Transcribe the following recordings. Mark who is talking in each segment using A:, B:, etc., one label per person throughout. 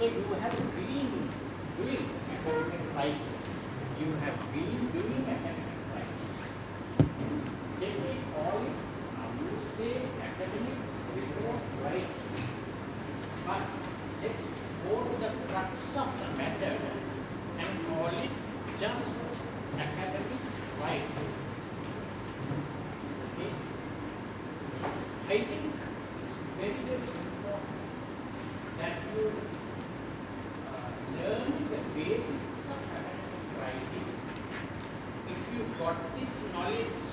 A: So you have been doing academic writing. You have been doing academic writing. Let me call it, now you say academic report writing. But let's go to the crux of the matter and call it just academic writing. Okay? I think it's very, very important that you learn the basics of academic writing. If you got this knowledge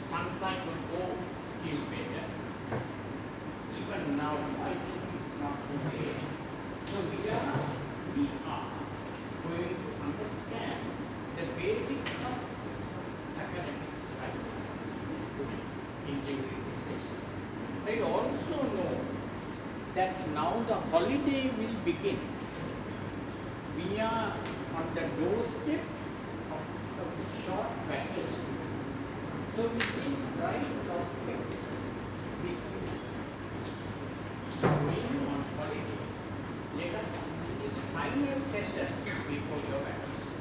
A: some time ago, still better. Even now, I think it's not okay. So we are going to understand the basics of academic writing during this session. I also know that now the holiday will begin. We are on the doorstep of a short vacation. So with these bright prospects, we going on holiday. Let us do this final session before your vacation.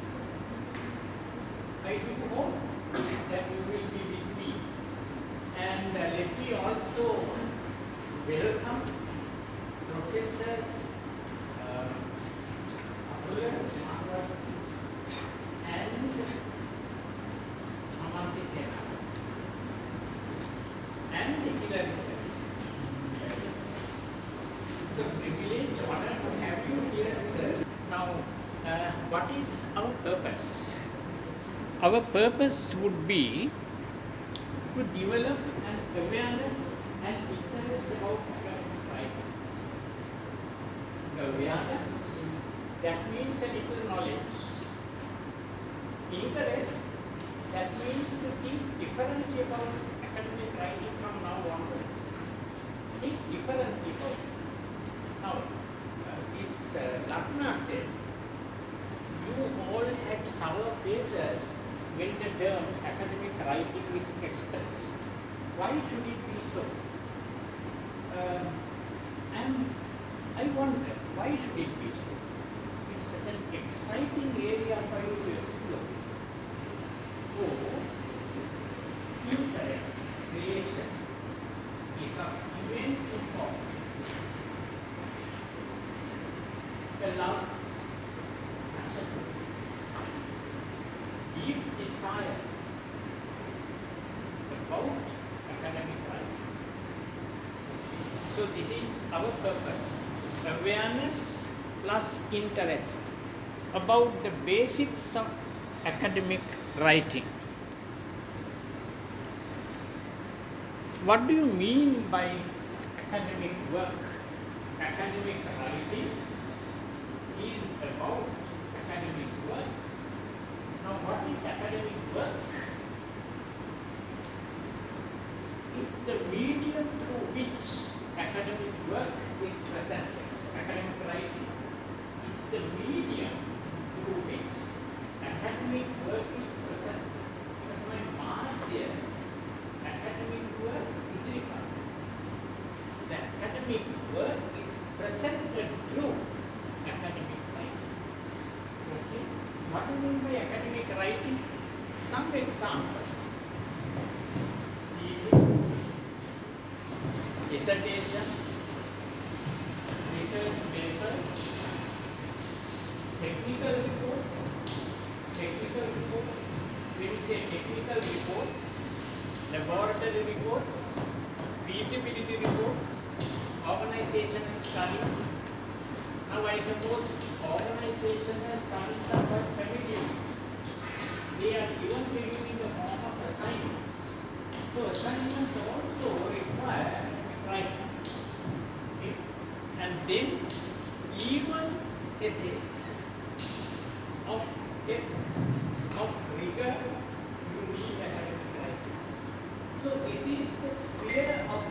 A: I do hope that you will be with me. And let me also welcome Professors and Samanthi Sena and Hilary Sena. It's a privilege, honor to have you here, sir. Now, what is our purpose? Our purpose would be to develop an awareness and interest about academic writing. Awareness, that means a little knowledge. Interest, that means to think differently about academic writing from now onwards. Think differently about it. Now, this Lakna said, you all had sour faces when the term academic writing is expressed. Why should it be so? And I wonder, why should it be so? It's an exciting area for you to explore. So, interest creation is of immense importance. The love, passion, deep desire about academic writing. So this is our purpose. Awareness plus interest about the basics of academic writing. What do you mean by academic work? Academic writing is about academic work. Now, what is academic work? It's the medium through which academic work is presented. Academic writing. It's the medium through which academic work is presented. But my mark here, academic work is the academic work is presented through academic writing. Okay? What do you mean by academic writing? Some examples. Dissertation, research papers, technical reports, we will say technical reports, laboratory reports, feasibility reports, organizational studies. Now I suppose organizational studies are quite familiar. They are given to you in the form of assignments. So assignments also require writing. Okay? And then even essays of depth, of rigor, you need academic writing. So this is the sphere of,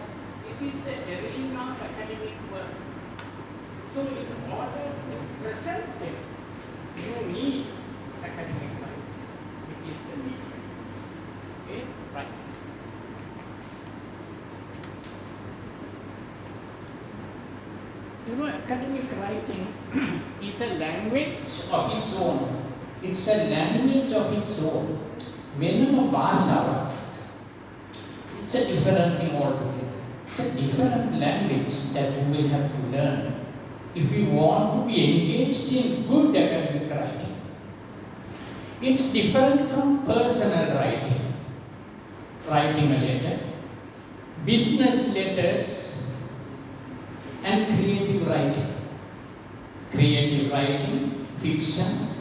A: this is the arena of academic work. So in order to present them, you need academic writing. It is the medium. Okay? Right. You know, academic writing is a language of its own.
B: It's a language of its own. Venama bhasava. It's a different thing altogether. It's a different language that you will have to learn if you want to be engaged in good academic writing. It's different from personal writing. Writing a letter, business letters, and creative writing. Creative writing, fiction.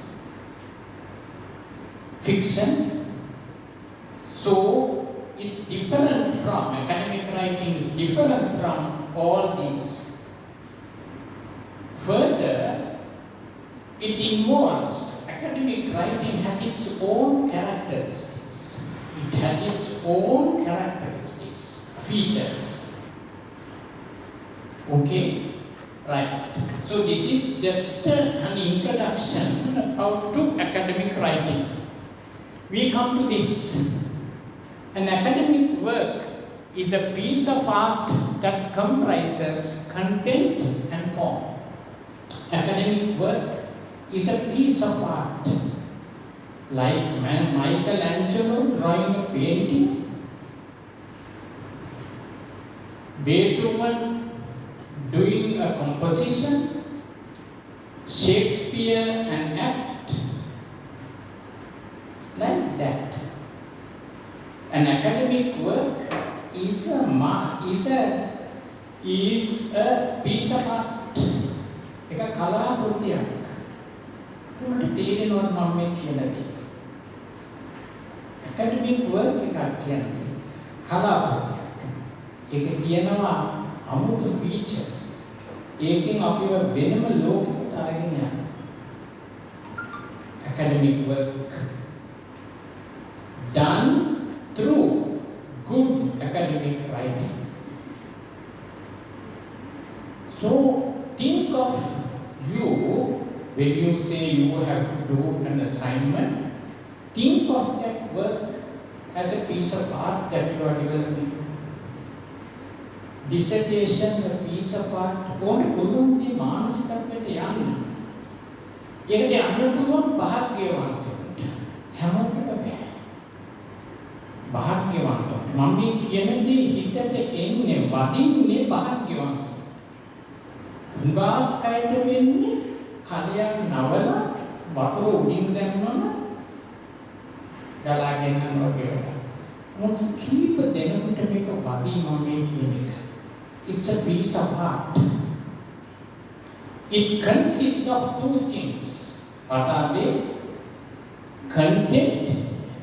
B: So it's different from academic writing is different from all these. Further, it involves academic writing has its own characteristics. It has its own characteristics, features. Okay? Right. So this is just an introduction to academic writing. We come to this. An academic work is a piece of art that comprises content and form. Academic work is a piece of art. Like Michelangelo drawing a painting, Beethoven doing a composition, Shakespeare an act, like that. An academic work is a piece of art. එක කලාකෘතියක්. උන්ට තේරෙනවද මම මේ කියන දේ? academic work එකක් කියන්නේ කලාකෘතියක්. ඒකේ තියෙනවා අමුතු features. ඒකෙන් අපිව වෙනම ලෝකයකට අරගෙන යනවා. Academic work done through good academic writing. So think of you when you say you have to do an assignment. Think of that work as a piece of art that you are developing. Dissertation, a piece of art. ඕනේ පුළුවන් දේ මානසිකත්වයට යන්න. ඒකට යන්න පුළුවන් භාග්‍යවන්තයෙකුට. හැමෝටම බෑ. භාග්‍යවන්තයෙකුට. මම මේ කියන දේ හිතට එන්නේ වදින්නේ භාග්‍යවන්තයෙකුට. හුඟක් අයට වෙන්නේ කලයක් නවලා වතුර උඩින් දැම්මම ගලාගෙන යනවා කියලා. මොකද කීප දෙනෙකුට මේක වදී මම මේ කියන එක. It's a piece of art. It consists of two things. What are they? Content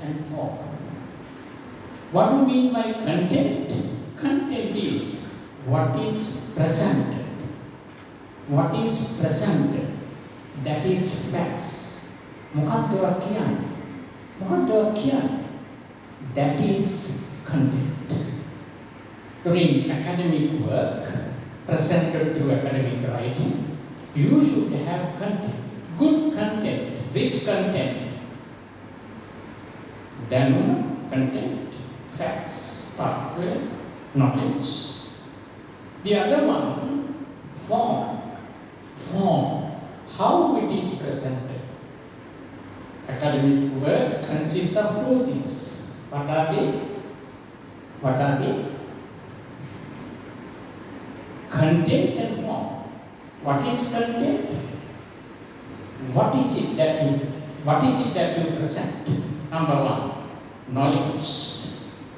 B: and form. What do you mean by content? Content is what is presented. What is presented? That is facts. මොකක්ද කියන්නේ? මොකක්ද කියන්නේ? That is content. During academic work, presented through academic writing, you should have content, good content, rich content. Then content, facts, pathway, knowledge. The other one, form. Form, how it is presented. Academic work consists of two things. What are they? What are they? Content and form. What is content? What is it that you present? Number one, knowledge,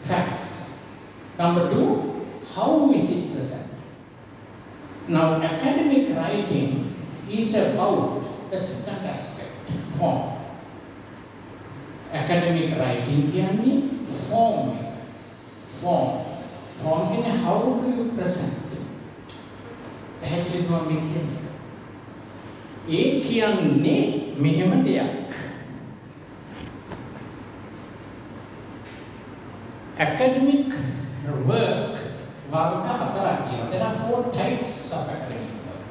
B: facts. Number two, how is it presented? Now, academic writing is about the second aspect, form. Academic writing කියන්නේ form. Form කියන්නේ how do you present? පැහැදිලිවම මේ කියන්නේ. ඒ කියන්නේ මෙහෙම දෙයක්. Academic work වර්ග හතරක් තියෙනවා. There are 4 types of academic work.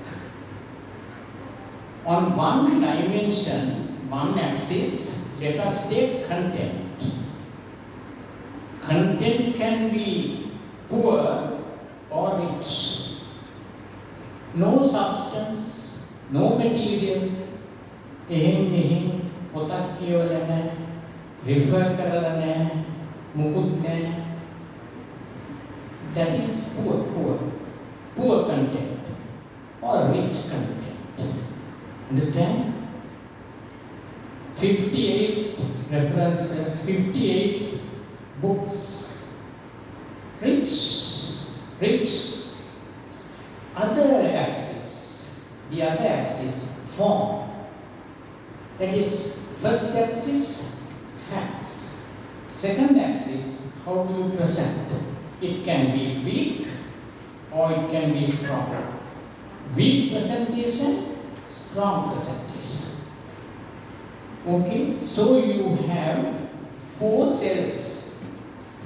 B: On one dimension, one axis, let us take content. Content can be poor or rich. No substance, no material, පොතක් කියවලා නැහැ, refer කරලා නැහැ, මුකුත් නැහැ. That is poor content or rich content. Understand? 58 references, 58 books. Rich. Other axis, the other axis, form. That is, first axis, facts. Second axis, how do you present? It can be weak or it can be strong. Weak presentation, strong presentation. Okay, so you have 4 cells,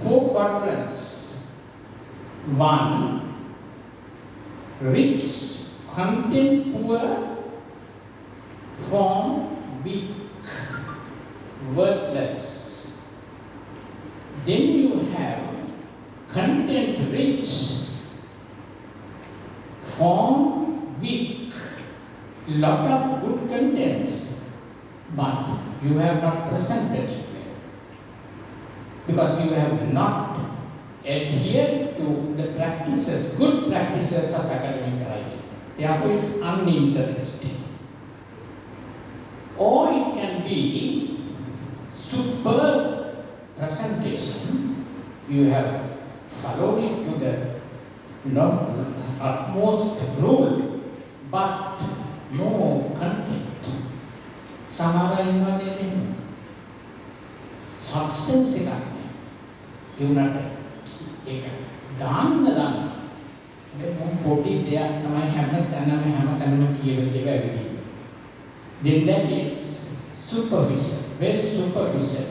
B: 4 quadrants. 1, rich, content poor, form weak, worthless. Then you have content rich, form weak, lot of good contents, but you have not presented it because you have not adhered to the practices, good practices of academic writing. Therefore, it's uninteresting. Or it can be superb presentation. You have followed it to the utmost rule, but no content. Samara innovative substance එකක් නෑ. ඒක දාන්න. මේ පොඩි දෙයක් තමයි හැමතැනම කියලා ඇවිදින්නේ. Then that is superficial, very superficial.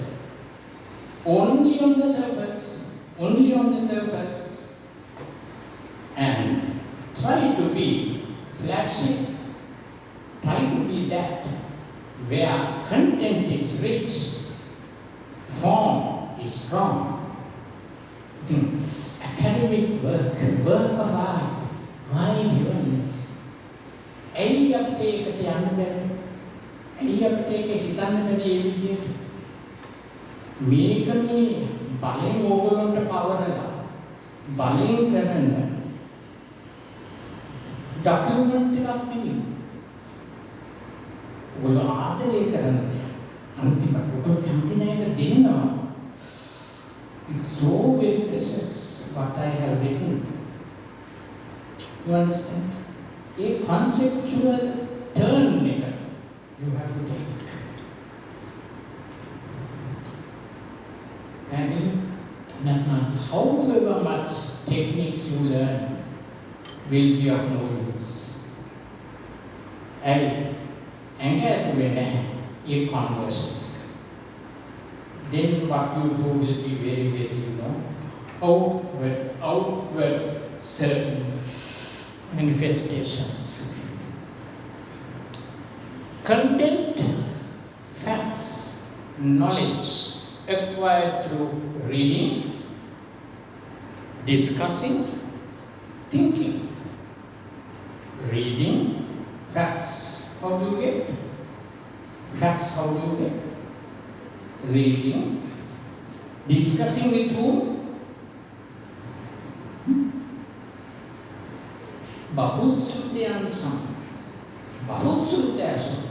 B: Only on the surface, and try to be flagship, try to be that where content is rich, form is strong. Academic work of art, my heavens. ඇයි අපිට ඒකට යන්න බැරි? ඇයි අපිට ඒක හිතන්න බැරි ඒ විදිහට? මේක මේ බලෙන් ඕගොල්ලන්ට පවරලා බලෙන් කරන ඩොකියුමන්ට් එකක් නෙමෙයි. ඔයගොල්ලෝ ආදරය කරන දෙයක්. අන්තිමට ඔයගොල්ලෝ කැමති නැහැ ඒක දෙන්නවා. It's so very precious what I have written. You understand? A conceptual turn maker you have to take. And however much techniques you learn will be of no use. A conversion. Then what you do will be very, very, outward certain manifestations. Content, facts, knowledge acquired through reading, discussing, thinking. Reading, facts, how do you get? Facts, how do you get? Reading, discussing with whom? Bahusrutyansam. Bahusrutyasam.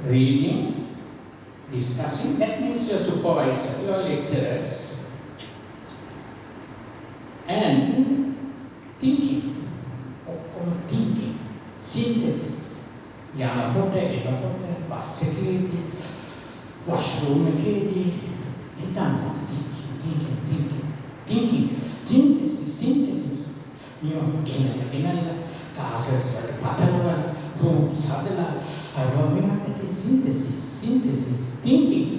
B: Reading, discussing, that means your supervisor, your lecturers. And thinking, synthesis. යනකොට එනකොට bus එකේදී washroom එකේදී හිතන්න thinking synthesis ගෙනල්ලා කාසස් වල පටලවලා groups හදලා අරවන්නට synthesis thinking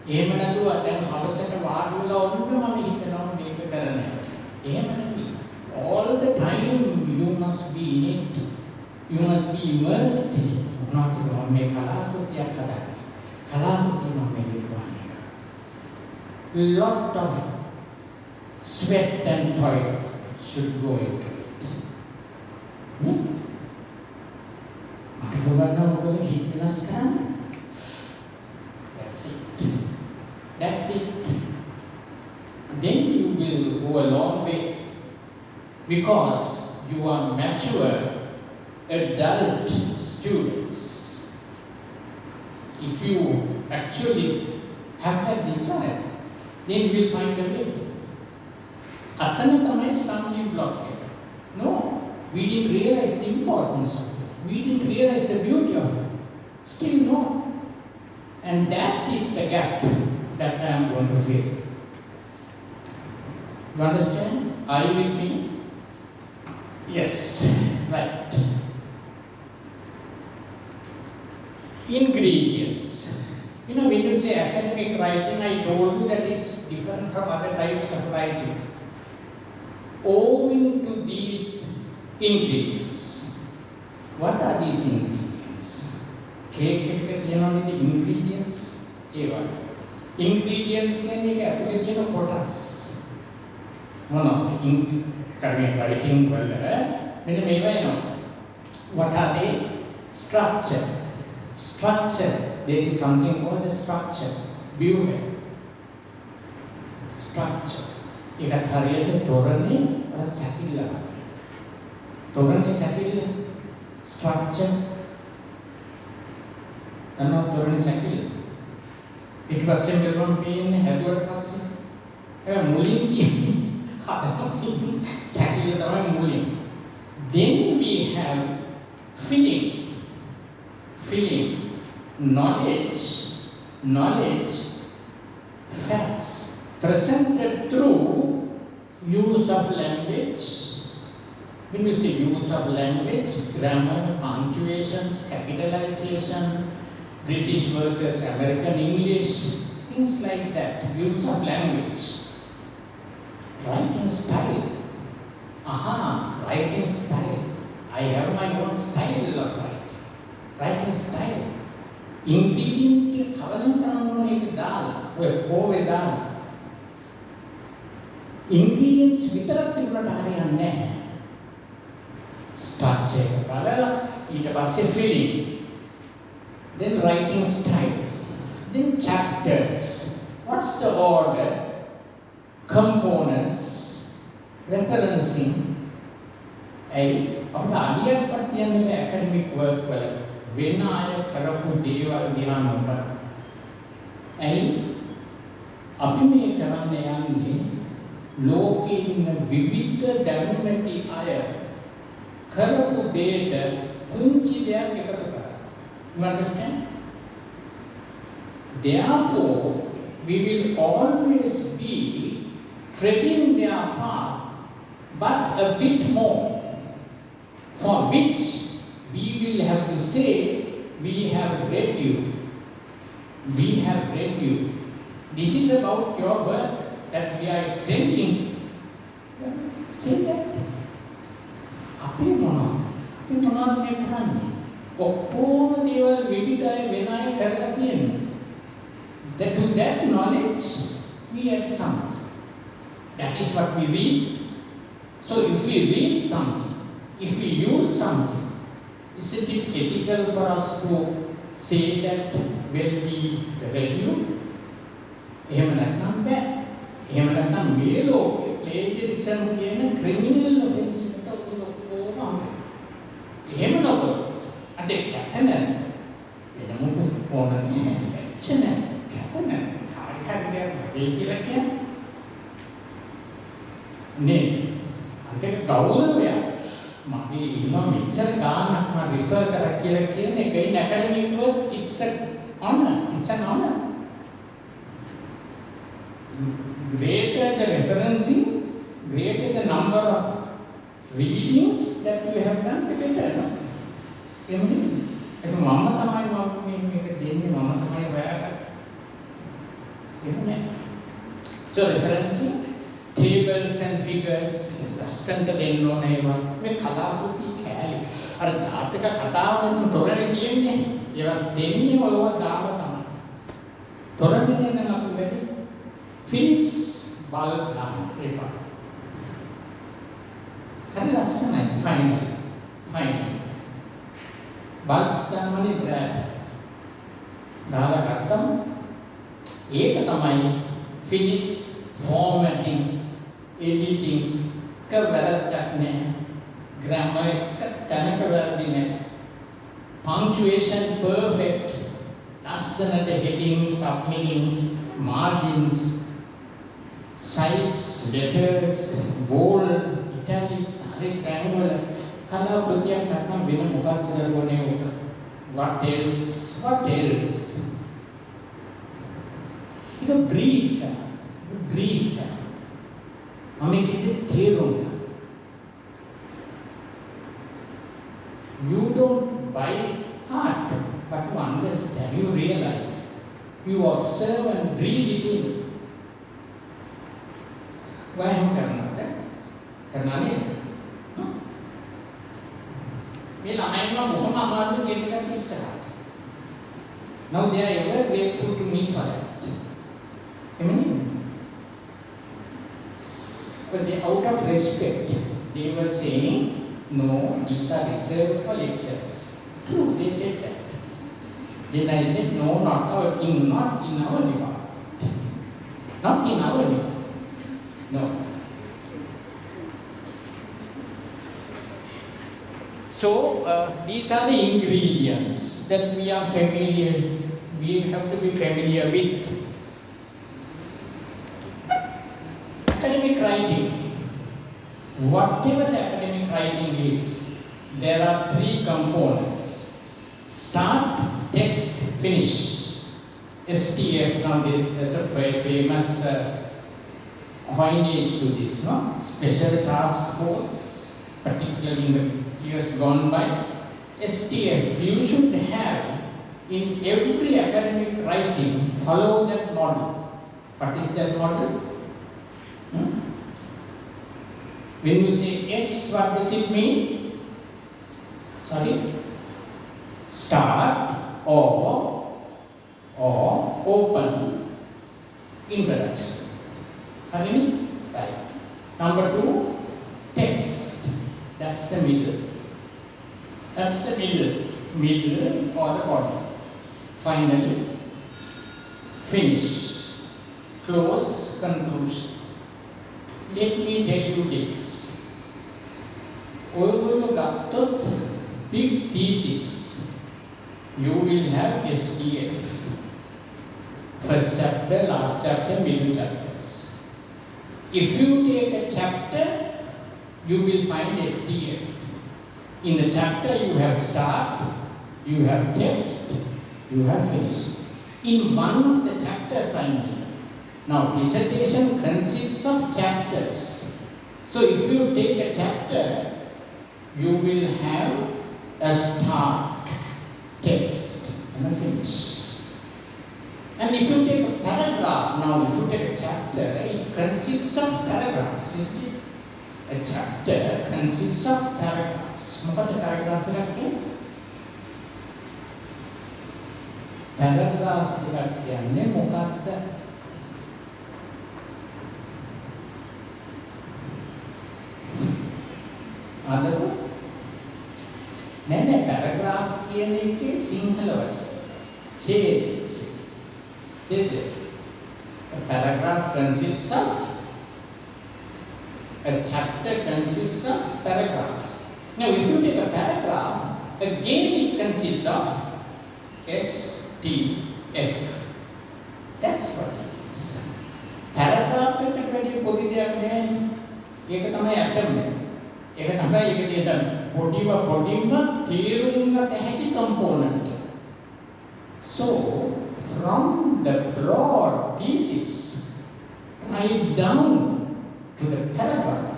B: එහෙම නැතුව දැන් හවසට වාඩි වෙලා වුණොත් මම හිතනවා මේක කරන්න. එහෙම නෙවෙයි. All the time you must be in it. You must be immersed in it. Not මේ කලාකෘතියක් හදන්න. කලාකෘතිය මම නිර්මාණය කරනවා. Lot of sweat and toil. should go into it. Mata පුළුවන් නම් ඔයගොල්ලෝ හිත වෙනස් කරන්න. That's it. That's it. Then you will go a long way because you are mature adult students. If you actually have that desire, then you will find a way. අතන තමයි stumbling block එක. No, we didn't realize the importance of it. We didn't realize the beauty of it. Still no. And that is the gap that I am going to fill. You understand? Are you with me? Yes, right. Ingredients. You know, when you say academic writing, I told you that it's different from other types of writing. Owing to these ingredients. What are these ingredients? Cake එකක තියෙනවනේ ingredients. ඒවා. Ingredients කියන්නේ ඒක ඇතුලේ තියෙන කොටස්. මොනවද? academic writing වල මෙන්න මේවා එනවා. What are they? Structure. Structure. There is something called a structure. View है. Structure. ඒකත් හරියට තොරණේ අර සැකිල්ල වගේ. තොරණේ සැකිල්ල structure. තනෝ තොරණේ සැකිල්ල. ඊට පස්සේ මෙලොම් පේන්නේ හැදුවට පස්සේ ඒ මුලින් තියෙන්නේ හදන්න සැකිල්ල තමයි මුලින්. Then we have filling. Filling. Knowledge, facts presented through use of language. When you say use of language, grammar, punctuations, capitalization, British versus American English, things like that. Use of language. Writing style. Writing style. I have my own style of writing. Writing style. Ingredients के कवलन कराने के दाल वो कोवे दाल ingredients वितरक कितना डाले अन्य structure वाला it पासे filling then writing style then chapters what's the order components referencing अब आलिया पर त्याने में academic work वाला වෙන අය කරපු දේවල් දිහා නොබල. ඇයි අපි මේ කරන්න යන්නේ ලෝකේ ඉන්න විවිධ දැනුමැති අය කරපු දෙයට පුංචි දෙයක් එකතු කරා. You understand? Therefore, we will always be treading their path, but a bit more, for which we will have to say, we have read you. We have read you. This is about your work that we are extending. Say that. අපි මොනවද මේ කරන්නේ? ඔක්කොම දේවල් විවිධයි වෙනයි කරලා තියෙනවා. That to that knowledge we add something. That is what we read. So if we read something, if we use something, isn't it ethical for us to say that when we read you? එහෙම නැත්නම් බෑ. එහෙම නැත්නම් මේ ලෝකේ plagiarism කියන criminal offense එකට ඔක්කොම එහෙම නොකරොත් අද කැත නැද්ද? වෙන මොකද ඕනන්නේ එච්චර කැත නැද්ද? කාර්යයක් වෙයි කියලා කියන්නේ නේ අන්තිම ගෞරවයක් මගේ ඉන්නවා මෙච්චර ගානක් මම රිෆර් කරා කියලා කියන්නේ in academic work it's an honor. Greater the referencing, greater the number of readings that you have done, the better. No? ඒක මම තමයි මේක දෙන්නේ මම තමයි හොයාගන්නේ. එහෙම නෑ. So referencing tables and figures ලස්සනට දෙන්න ඕනේ ඒවා. මේ කලාකෘති කෑලි. අර ජාතක කතාවන තොරණේ තියෙන්නේ. ඒවා දෙන්නේ ඔයවා දාලා තමයි. තොරණේ නම් අපි වැඩි finish bulb line paper. හරි ලස්සනයි finally bulbs ගන්නවනේ brand දාලා ගත්තම ඒක තමයි finish formatting editing වැරද්දක් නෑ grammar එක තැනක වැරදි නෑ punctuation perfect ලස්සනට headings subheadings margins size letters bold italics හරි තැන්වල කලාව කෘතියක් නැත්නම් වෙන මොකක්ද කරගොනේ උක what else ඒක breathe කරනවා මම කිව්වේ තේරුම් you don't by heart but to understand you realize you observe and breathe it in වයම් කරනවා නේද මේ ළමයින්ව බොහොම අමාරුවෙන් ගෙන්නගත්ත ඉස්සරහට now they are ever grateful to me for that but they out of respect they were saying no these are reserved for lecturers true they said that then I said no not in our department no so these are the ingredients that we have to be familiar with academic writing whatever the academic writing is there are three components start text finish STF now there's a very famous coinage to this no special task force particularly in the years gone by STF you should have in every academic writing follow that model what is that model when you say S what does it mean sorry start or open introduction right number 2 text that's the middle or the body finally finish close conclusion let me tell you this ඔයගොල්ලෝ ගත්තොත් big thesis you will have STF first chapter last chapter middle chapters if you take a chapter you will find STF in the chapter you have start you have text you have finish in one of the chapters I mean now dissertation consists of chapters so if you take a chapter you will have a start text and a finish and if you take a paragraph now if you take a chapter it consists of paragraphs isn't it a chapter consists of paragraphs මොකද paragraph එකක් කියන්නේ paragraph එකක් කියන්නේ මොකක්ද ආදර නෑ paragraph කියන එකේ සිංහල වචන ඡේද a paragraph consists of a chapter consists of paragraphs now if you take a paragraph again it consists of STF that's what it is paragraph එකට වැඩි පොඩි දෙයක් නෑ ඒක තමයි atom ඒක තමයි ඒකේ තියෙන පොඩිම තේරුම් ගත හැකි component so from the broad thesis right down to the paragraph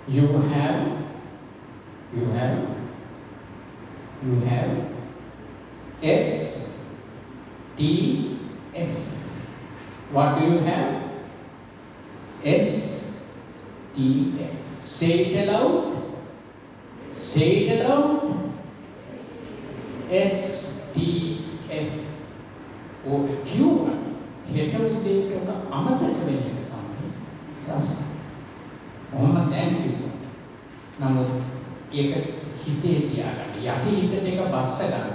B: you have STF what do you have STF say it aloud STF ඕක කියුවා හෙට උදේට අමතක වෙන්නේ තමයි රස. මොහොම thank you. නමුත් ඒක හිතේ තියාගන්න. යටි හිතට ඒක බස්ස ගන්න.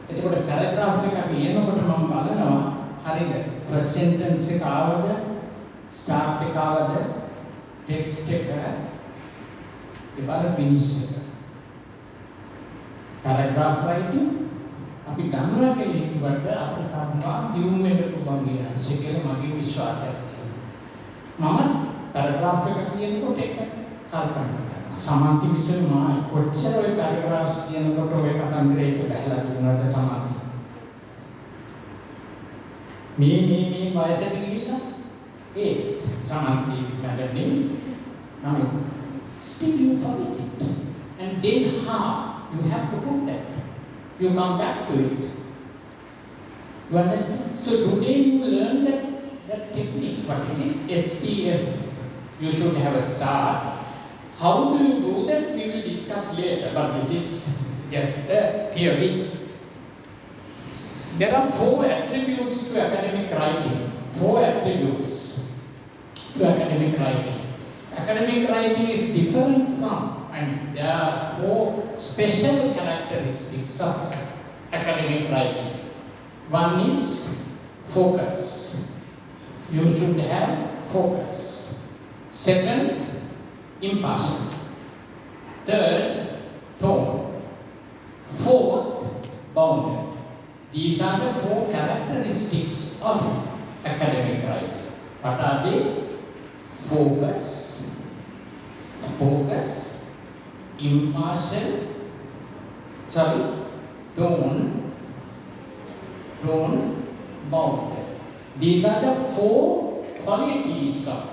B: එතකොට පැරග්‍රාෆ් එක අපි එනකොට මම බලනවා හරිද? ෆස්ට් සෙන්ටෙන්ස් එක ආවද? ස්ටාර්ට් එක ආවද? ටෙක්ස්ට් එක ඊබල ෆිනිෂ් එක. පැරග්‍රාෆ් රයිටින් අපි දන්නවා කෙනෙකුට අපිට තවනවා දියුම් වෙන්න පුළුවන් කියලා මගේ විශ්වාසයක් තියෙනවා. මම පැරග්‍රාෆ් එක කියනකොට ඒක කල්පනා කරනවා. සමාන්ති විශ්ව මා කොච්චර ඔය පැරග්‍රාෆ්ස් කියනකොට ඔය කතන්දරයක බහලා තියෙනවද සමාන්ති? මේ වයසට ගිහිල්ලා ඒ සමාන්ති කඩන්නේ නම් still you forget it and then how you have to put that. You come back to it. You understand? So today you learn that technique. What is it? STF. You should have a start. How do you do that? We will discuss later. But this is just a theory. There are 4 attributes to academic writing. 4 attributes to academic writing. Academic writing is different from, and there are 4 special characteristics of academic writing. One is focus. You should have focus. Second, impassion. Third, tone. Fourth, bounded. These are the 4 characteristics of academic writing. What are they? Focus, impartial, tone, bounded. These are the 4 qualities of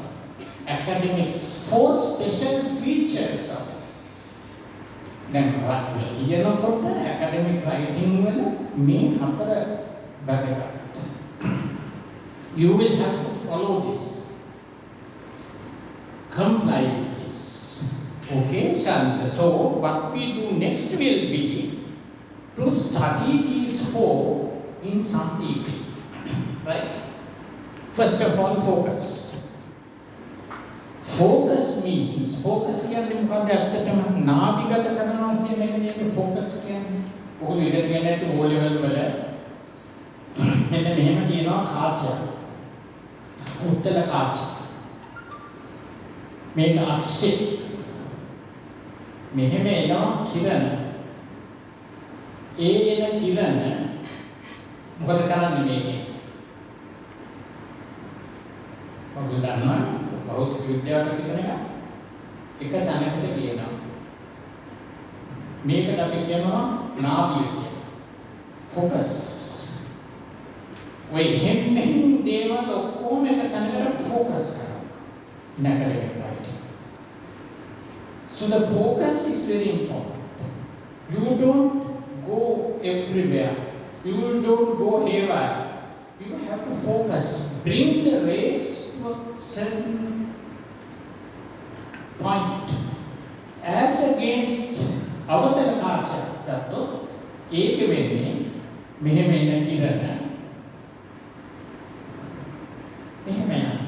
B: academics, 4 special features of. Then what will academic writing will mean you will have to follow this, comply with this. Okay, so what we do next will be to study these 4 in some detail. Right? First of all, focus. Focus means, focus කියන්නේ මොකක්ද? ඇත්තටම නාභිගත කරනවා කියන එක නේ focus කියන්නේ. ඔයගොල්ලෝ ඉගෙන ගන්න ඇති O level වල මෙන්න මෙහෙම කියනවා කාච. උත්තර කාච. මේක අක්ෂේ. මෙහෙම එනවා කිරණ. ඒ එන කිරණ මොකද කරන්නේ මේකේ? ඔයගොල්ලෝ දන්නවා භෞතික විද්‍යාවට ඉගෙන ගන්න එක තැනකට කියනවා. මේකට අපි කියනවා නාභිය කියලා. ફોકસ. ඔය හැම දේවල් ඔක්කොම එක තැනකට ફોકස් කරනවා. in academic writing. So the focus is very important. You don't go everywhere. You don't go haywire. You have to focus. Bring the race to a certain point. As against අවතර කාච ගත්තොත් ඒක වෙන්නේ මෙහෙම එන කිරණ මෙහෙම යනවා.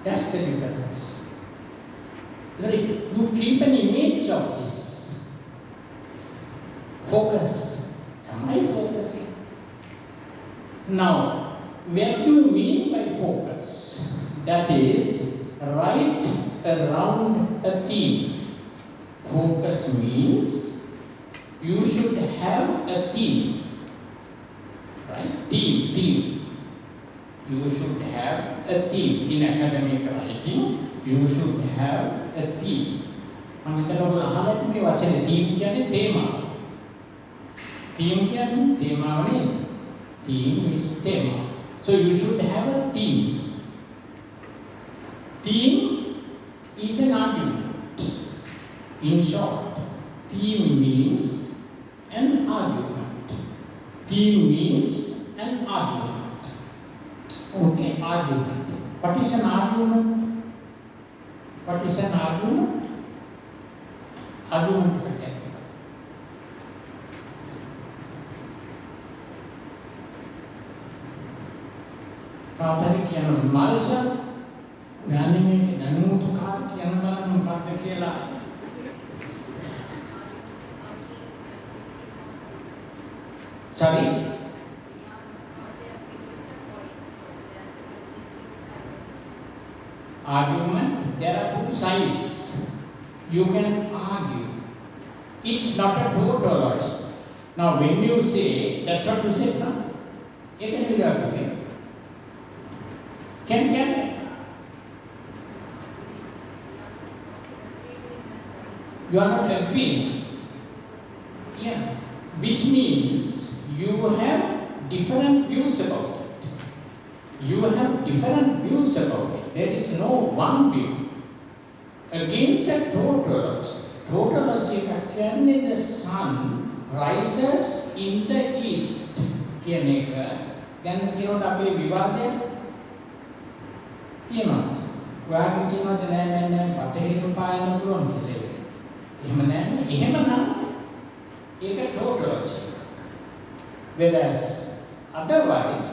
B: That's the difference. You keep an image of this. Focus. Am I focusing? Now, what do you mean by focus? That is, write around a theme. Focus means you should have a theme. Right? Theme. You should have a theme. In academic writing, you should have a theme. මම හිතනවා ඔයගොල්ලෝ අහලා ඇති මේ වචනේ theme කියන්නේ තේමාව. Theme කියන්නේ තේමාව නෙවෙයි. Theme is tema. So you should have a theme. Theme is an argument. In short, theme means an argument. Theme means an argument. Okay, argument. What is an argument? What is an argument? Argument again. කාටරි කියන මාල්ෂල් ගානේ මේක දැනුමුතු කාට කියනවා කියලා sorry argument, there are two sides. You can argue. It's not a tautology. Now when you say, that's what you said now. You can do that again. Can. You are not agreeing. Yeah. Which means you have different views about it. You have different views about it. There is no one view. Against a tautology. Tautology කියන්නේ the sun rises in the east කියන එක ගැන කියනකොට අපේ විවාදය තියෙනවා. ඔයාගේ කියනවාද නෑ බටහිරින් පායන්න පුළුවන් කියලා. එහෙම නෑනේ. එහෙමනම් ඒක tautology. Whereas otherwise,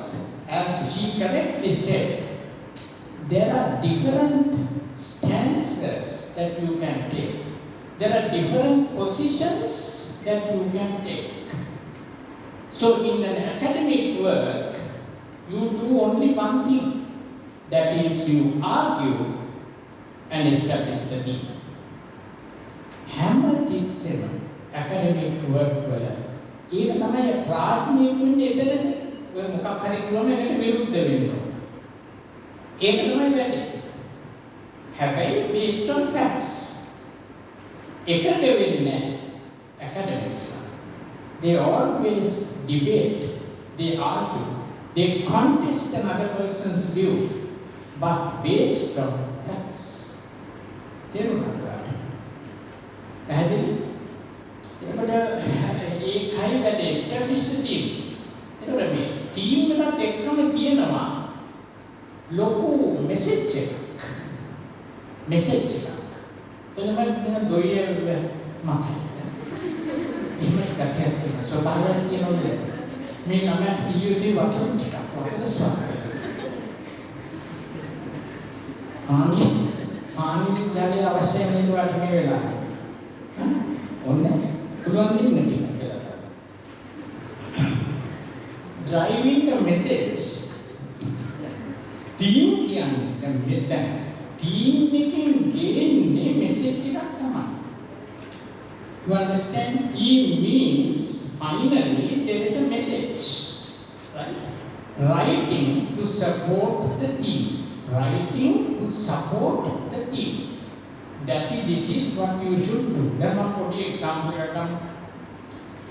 B: as she correctly said, there are different stances that you can take. There are different positions that you can take. So in an academic work, you do only one thing. That is, you argue and establish the theme. හැමතිස්සෙම academic work වල ඒක තමයි ප්‍රාඥයෙක් වෙන්නේ එතන ඔය මොකක් හරි කියවම ඒකට විරුද්ධ වෙන්න ඕන. ඒක තමයි වැඩේ. හැබැයි based on facts. එකට වෙන්නේ academics. They always debate, they argue, they contest another person's view, but based on facts. තේරුණාද? පැහැදිලි? එතකොට ඒකයි වැඩ establish the team. එතකොට මේ team එකත් එක්කම තියෙනවා ලොකු message එකක්. එතන දොයිය මත. එහෙම කතියක් තියෙන ස්වභාවයක් තියෙනවද? මේ ළමයාට දීයුදී වතුර ටිකක් වතුර ස්වභාවය. පානි ජලය අවශ්‍ය නේද වට මේ වෙලාවේ. ඔන්න පුළුවන් දෙන්න කියලා. Driving the message. team කියන්නේ මෙතන team එකෙන් ගේන්නේ message එකක් තමයි. You understand? Team means finally there is a message, right? Writing to support the team. Writing to support the team. This is what you should do. Then I'll put the example here.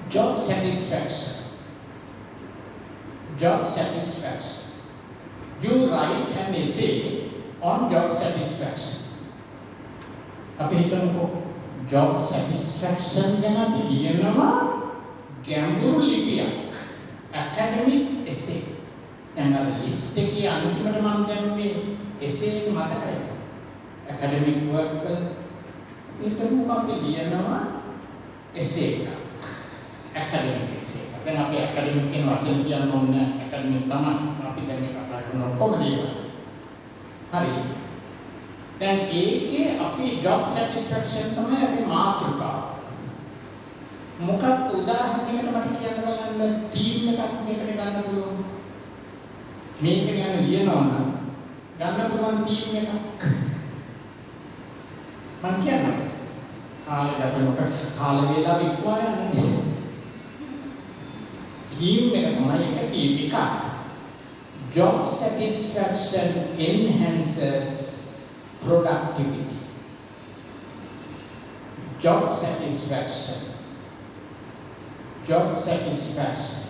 B: Job satisfaction. Job satisfaction. You write an essay on job satisfaction. අපි හිතමුකෝ job satisfaction ගැන අපි ලියනවා ගැඹුරු ලිපියක් academic essay. දැන් අර list එකේ අන්තිමට මම දැම්මේ essay මතකයි. academic work වල හිතමුකෝ අපි ලියනවා essay එකක්. academic essay. දැන් අපි academic කියන වචන කියන්න ඕනේ academic තමයි. අපි දැන් මේක කතා කරනවා කොහොමද ඒක? හරි. දැන් ඒකේ අපි job satisfaction තමයි අපි මාතෘකාව. මොකක්ද උදාහරණයකට මට කියන්න බලන්න team එකක් මේකට ගන්න පුළුවන්. මේක ගැන ලියනවා නම් ගන්න පුළුවන් team එකක්. මම කියනවා කාලේ ගතනකොට කාල වේලාව ඉක්මවා යන්නේ. team එක තමයි එක team එකක්. Job satisfaction enhances productivity. Job satisfaction. Job satisfaction.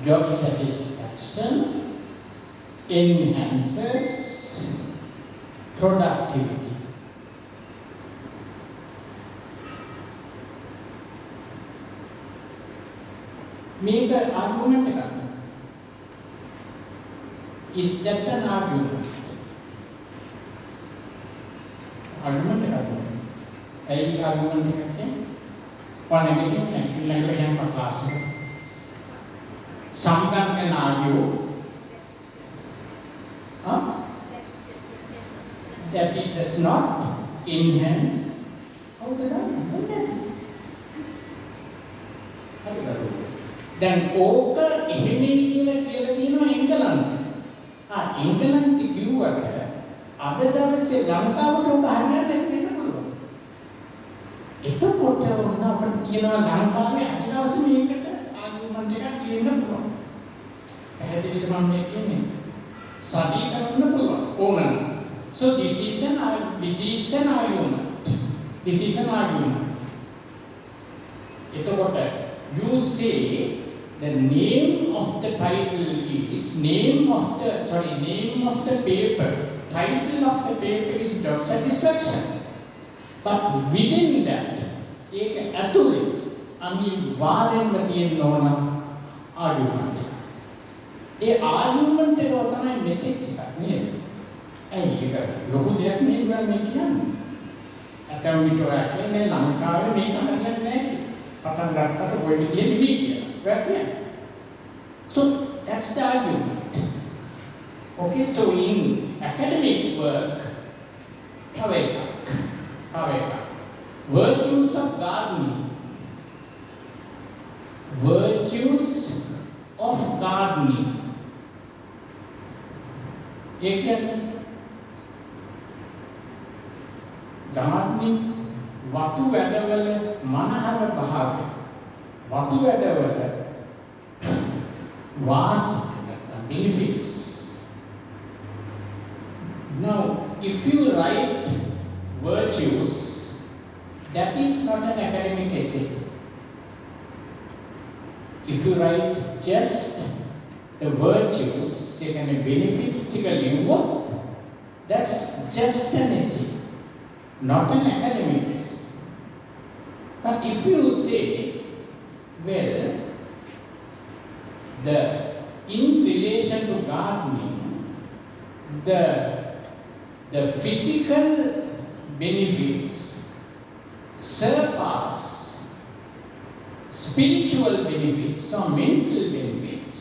B: Job satisfaction enhances productivity. Make an argument. Is that an argument? Argument. Any argument? One negative language for class. Someone can argue that it does not enhance how the දැන් ඕක එහෙමයි කියලා තියෙනවා එංගලන්තේ. එංගලන්තේ කිව්වට අද දවසේ ලංකාවට ඕක හරියන්නේ නැති වෙන්න පුළුවන්. එතකොට ඔන්න අපිට තියෙනවා ලංකාවේ අද දවසේ මේකට ආගමන්ට එකක් කියන්න පුළුවන්. පැහැදිලිද මම මේ කියන්නේ? ස්ටඩි කරන්න පුළුවන් ඕනනම්. So this is an argument. එතකොට you say the name of the title is name of the paper. Title of the paper is job satisfaction. But within that, ඒක ඇතුලේ අනිවාර්යෙන්ම තියෙන්න ඕන argument. ඒ argument එක තමයි message එකක් නේද? ඇයි ඒක ලොකු දෙයක් නෙවෙයි මේ කියන්නේ. අතම් විතර කියන්නේ ලංකාවේ මේක හරියන්නේ නැහැ. පටන් ගන්නකොට ඔය විදිහේ නෙවෙයි කියලා. So that's the argument. Okay, so in academic work, virtues of gardening. ඒ කියන්නේ gardening වතු වැඩවල මනහර භාවය. වතු වැඩවල benefits. Now, if you write virtues, that is not an academic essay. If you write just the virtues, second benefits, that's just an essay, not an academic essay. But if you say, well, in relation to gardening, the physical benefits surpass spiritual benefits or mental benefits.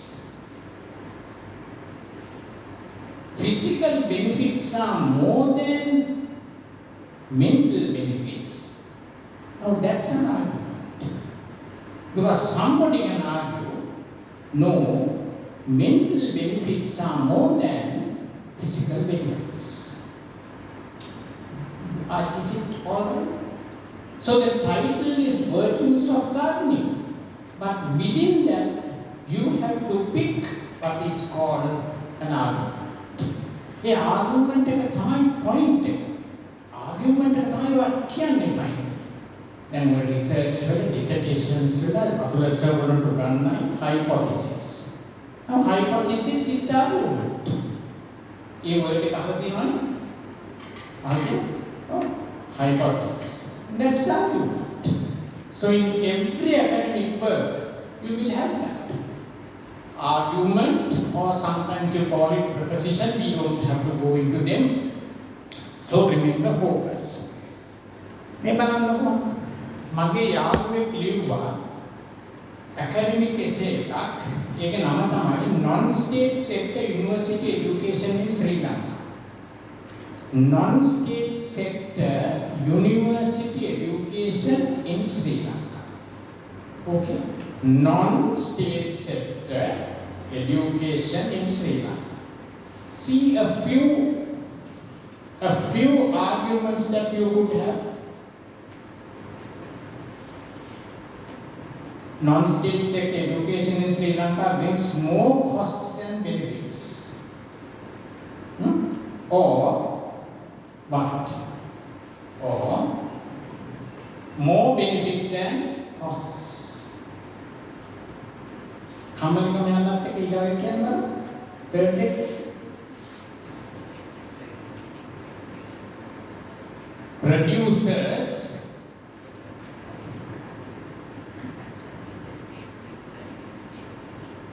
B: Physical benefits are more than mental benefits. Now that's an argument. Because somebody can argue, no, mental benefits are more than physical benefits. Is it all right? So the title is Virtues of Gardening. But within that, you have to pick what is called an argument. The argument is the point. Argument is the point. Then we research, dissertations, hypothesis. Now hypothesis is the argument. ये word का होती है hypothesis. That's the argument. So in every academic work, you will have that argument, or sometimes you call it preposition. We don't have to go into them. So remember focus. मैं बताऊँगा मगे यादवेक लिखवा academic essay එකක් ඒක නම තමයි non-state sector university education in Sri Lanka. Non-state sector university education in Sri Lanka. Okay, non-state sector education in Sri Lanka. See a few arguments that you would have. Non-state sector education in Sri Lanka brings more costs than benefits. Or more benefits than costs. Producers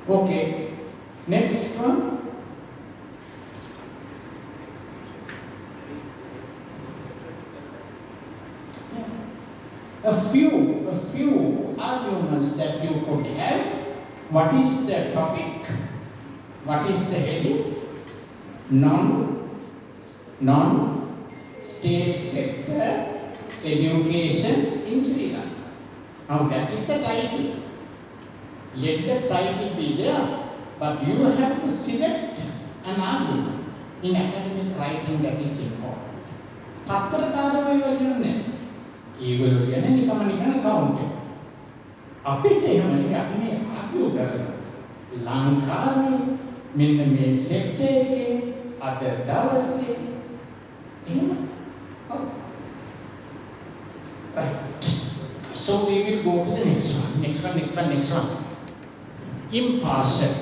B: okay, next one. A few arguments that you could have. What is the topic? What is the heading? state sector education in Sri Lanka. Now that is the title. Let the title be there, but you have to select an argument in academic writing that is important. පත්‍රකාරයෝ කියන්නේ ඒගොල්ලෝ කියන්නේ නිකන් account එක. අපිට එහෙම නෙවෙයි අපි මේ ආගියෝ කරනවා. ලංකාවේ මෙන්න මේ සෙක්ටර් එකේ අද දවසේ එහෙම. Right. So we will go to the next one. Impartial.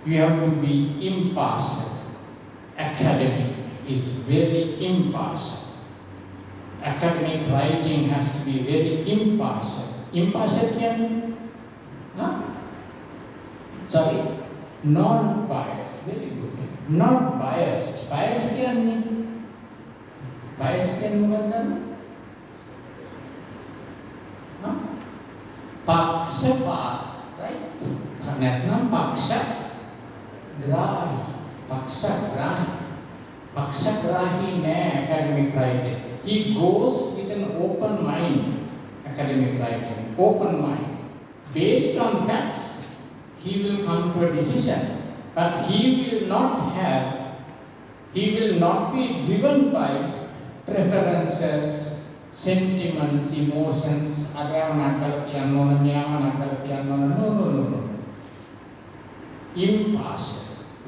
B: You have to be impartial. Academic is very impartial. Academic writing has to be very impartial. Impartial කියන්නේ sorry, non-biased. Very good. Not biased. Biased කියන්නේ මොකක්ද? පක්ෂපාත, right? නැත්නම් පක්ෂග්‍රාහී නෑ academic writing. He goes with an open mind. Academic writing, open mind. Based on facts, he will come to a decision, but he will not be driven by preferences, sentiments, emotions. No. Impartial,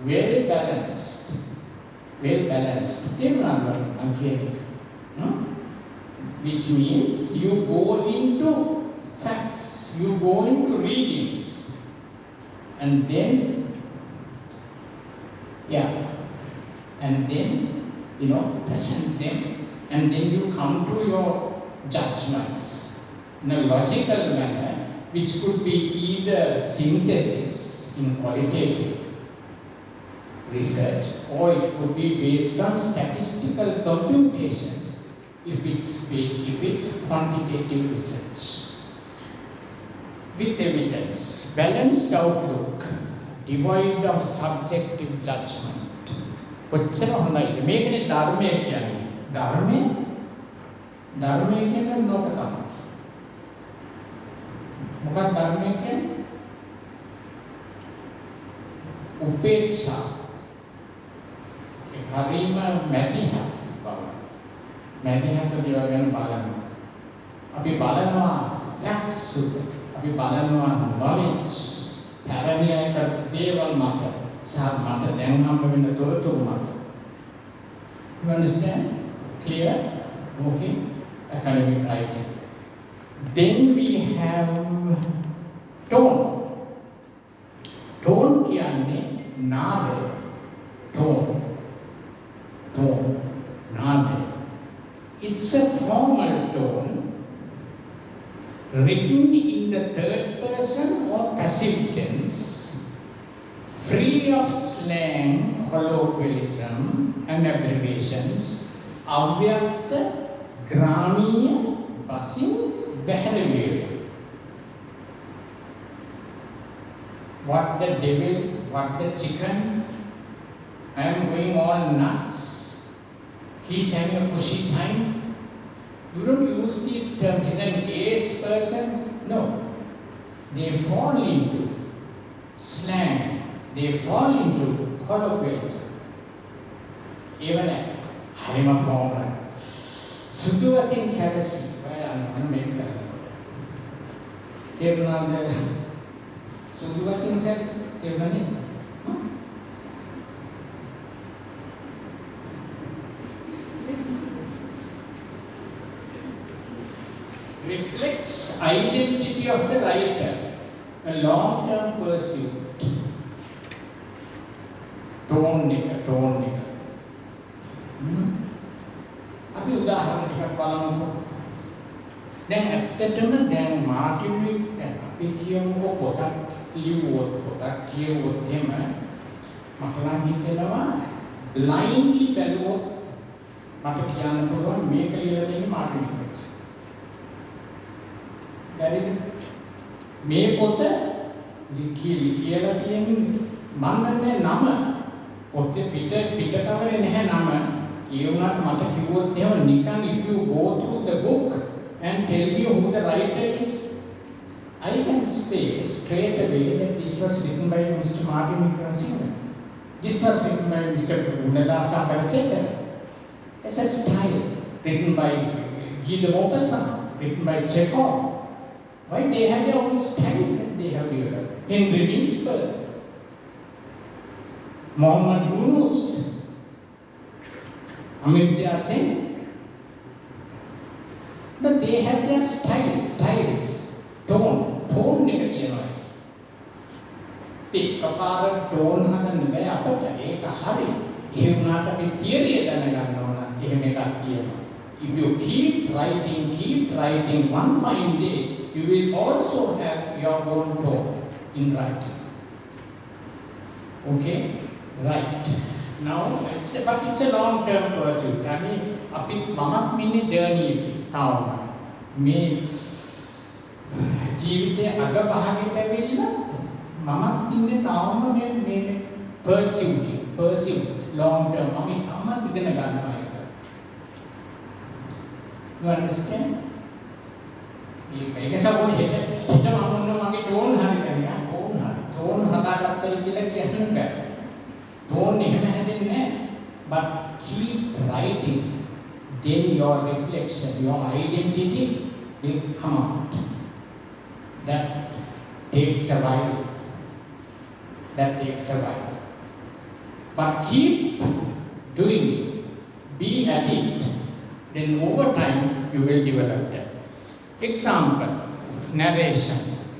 B: well balanced. Which means you go into facts, you go into readings, and then present them, and then you come to your judgments in a logical manner, which could be either synthesis in qualitative research, or it could be based on statistical computations if it's quantitative research. With evidence, balanced outlook, devoid of subjective judgment. කොච්චර හොඳයිද මේකනේ ධර්මය කියන්නේ. ධර්මය කියන්නේ මොකක් තමයි? මොකක්ද ධර්මය කියන්නේ? උපේක්ෂා. ඒ හරීම මැදිහත් බව. මැදිහත් දේවල් ගැන බලනවා. අපි බලනවා facts උඩ. අපි බලනවා knowledge. පැරණි අය කරපු දේවල් මත සහ මට දැන් හම්බ වෙන තොරතුරු මත. You understand? Clear? Okay. Academic writing. Then we have tone. Tone කියන්නේ නාදය. Tone. නාදය. It's a formal tone written in the third person or passive tense, free of slang, colloquialism and abbreviations, avyakta, gramiya, basin, behavior. What the devil, what the chicken, I am going all nuts, he's having a pushy time. You don't use these terms. He's an ace person. No. They fall into slang. They fall into colloquialism. Even I'm a former. Suduvatin Sarasi. I'm medical. Suduvatin Sarasi. Reflects identity of the writer, a long-term pursuit. Tone. අපි උදාහරණ ටිකක් බලමුකෝ. දැන් ඇත්තටම දැන් Martin අපි කියමුකෝ පොතක් කියවුවොත් එහෙම මට නම් හිතෙනවා blindly බැලුවොත් මට කියන්න පුළුවන් මේක ලියලා තියෙන්නේ මාටින් වික්ටර්ස්. මේ පොත කියලා තියෙන්නේ මම දන්නේ නම පොතේ පිට කවරේ නැහැ නම ඒ වුණාට මට කිව්වොත් එහෙම නිකන් if you go through the book and tell me who the writer is, I can say straight away that this was written by Mr. Martin Vikramasinghe. This was written by Mr. Gunadasa Sambarasekar. It's a style written by Guy de Maupassant, written by Chekhov. Why they have their own style that they have developed. Henry Winsberg, Mohammad Yunus, Amartya Sen. But they have their styles, tone එක තියෙනවා. එකපාර tone හදන්න බෑ අපිට. ඒක හරි. ඒ වුණාට අපි theory දැනගන්න ඕන. එහෙම එකක් තියෙනවා. If you keep writing, one fine day, you will also have your own tone in writing. Okay? Right. Now, it's a long-term pursuit. I mean, අපි මමත් ඉන්නේ journey එකේ. තාම මේ ජීවිතයේ අග භාගයට ඇවිල්ලත් මමත් ඉන්නේ තාම මේ pursuit long term. මම තාමත් ඉගෙන ගන්නවා ඒක. You understand? ඒක සමෝනේ හෙට මම ඔන්න මගේ tone හරි කරනවා. tone හදාගත්තයි කියලා කියන්න බෑ. tone එහෙම හැදෙන්නේ නැහැ. But keep writing. Then your reflection, your identity will come out. That takes a while. But keep doing it. Be at it. Then over time you will develop that. Example, narration.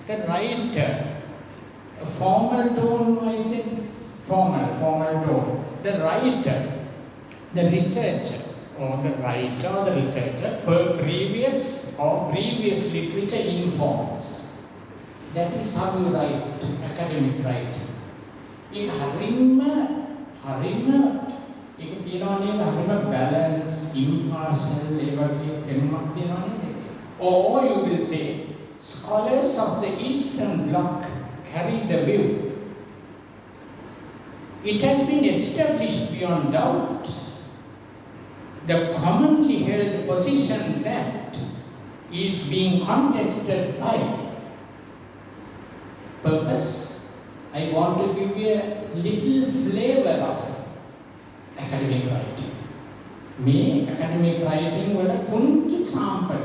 B: The writer, a formal tone, I said formal tone. The writer, the researcher, or the writer or the researcher, previous literature informs. That is how you write, academic writing. ඒක හරිම ඒක තියනවා නේද? හරිම balance, impartial ඒ වගේ පෙනුමක් තියනවා නේද? Or you will say, scholars of the Eastern Bloc carry the view. It has been established beyond doubt the commonly held position that is being contested by. Purpose, I want to give you a little flavor of academic writing. Academic writing will a punch sample.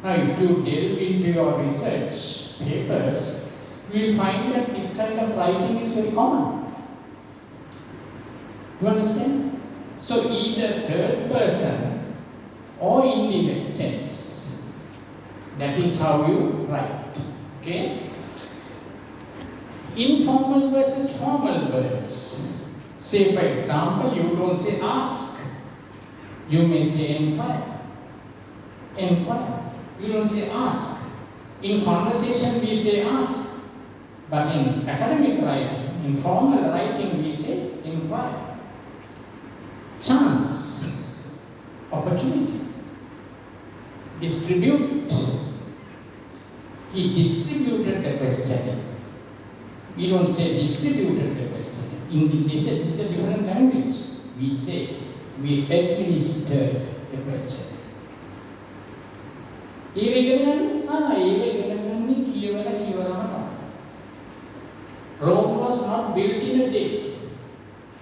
B: Now if you delve into your research papers, you will find that this kind of writing is very common. You understand? So either third person or indirect tense. That is how you write. Okay? Informal versus formal words. Say for example, you don't say ask. You may say inquire. You don't say ask. In conversation we say ask. But in academic writing, in formal writing we say inquire. Chance, opportunity, distribute. He distributed the question. We don't say distributed the question. This is a different language. We say we administered the question. Rome was not built in a day.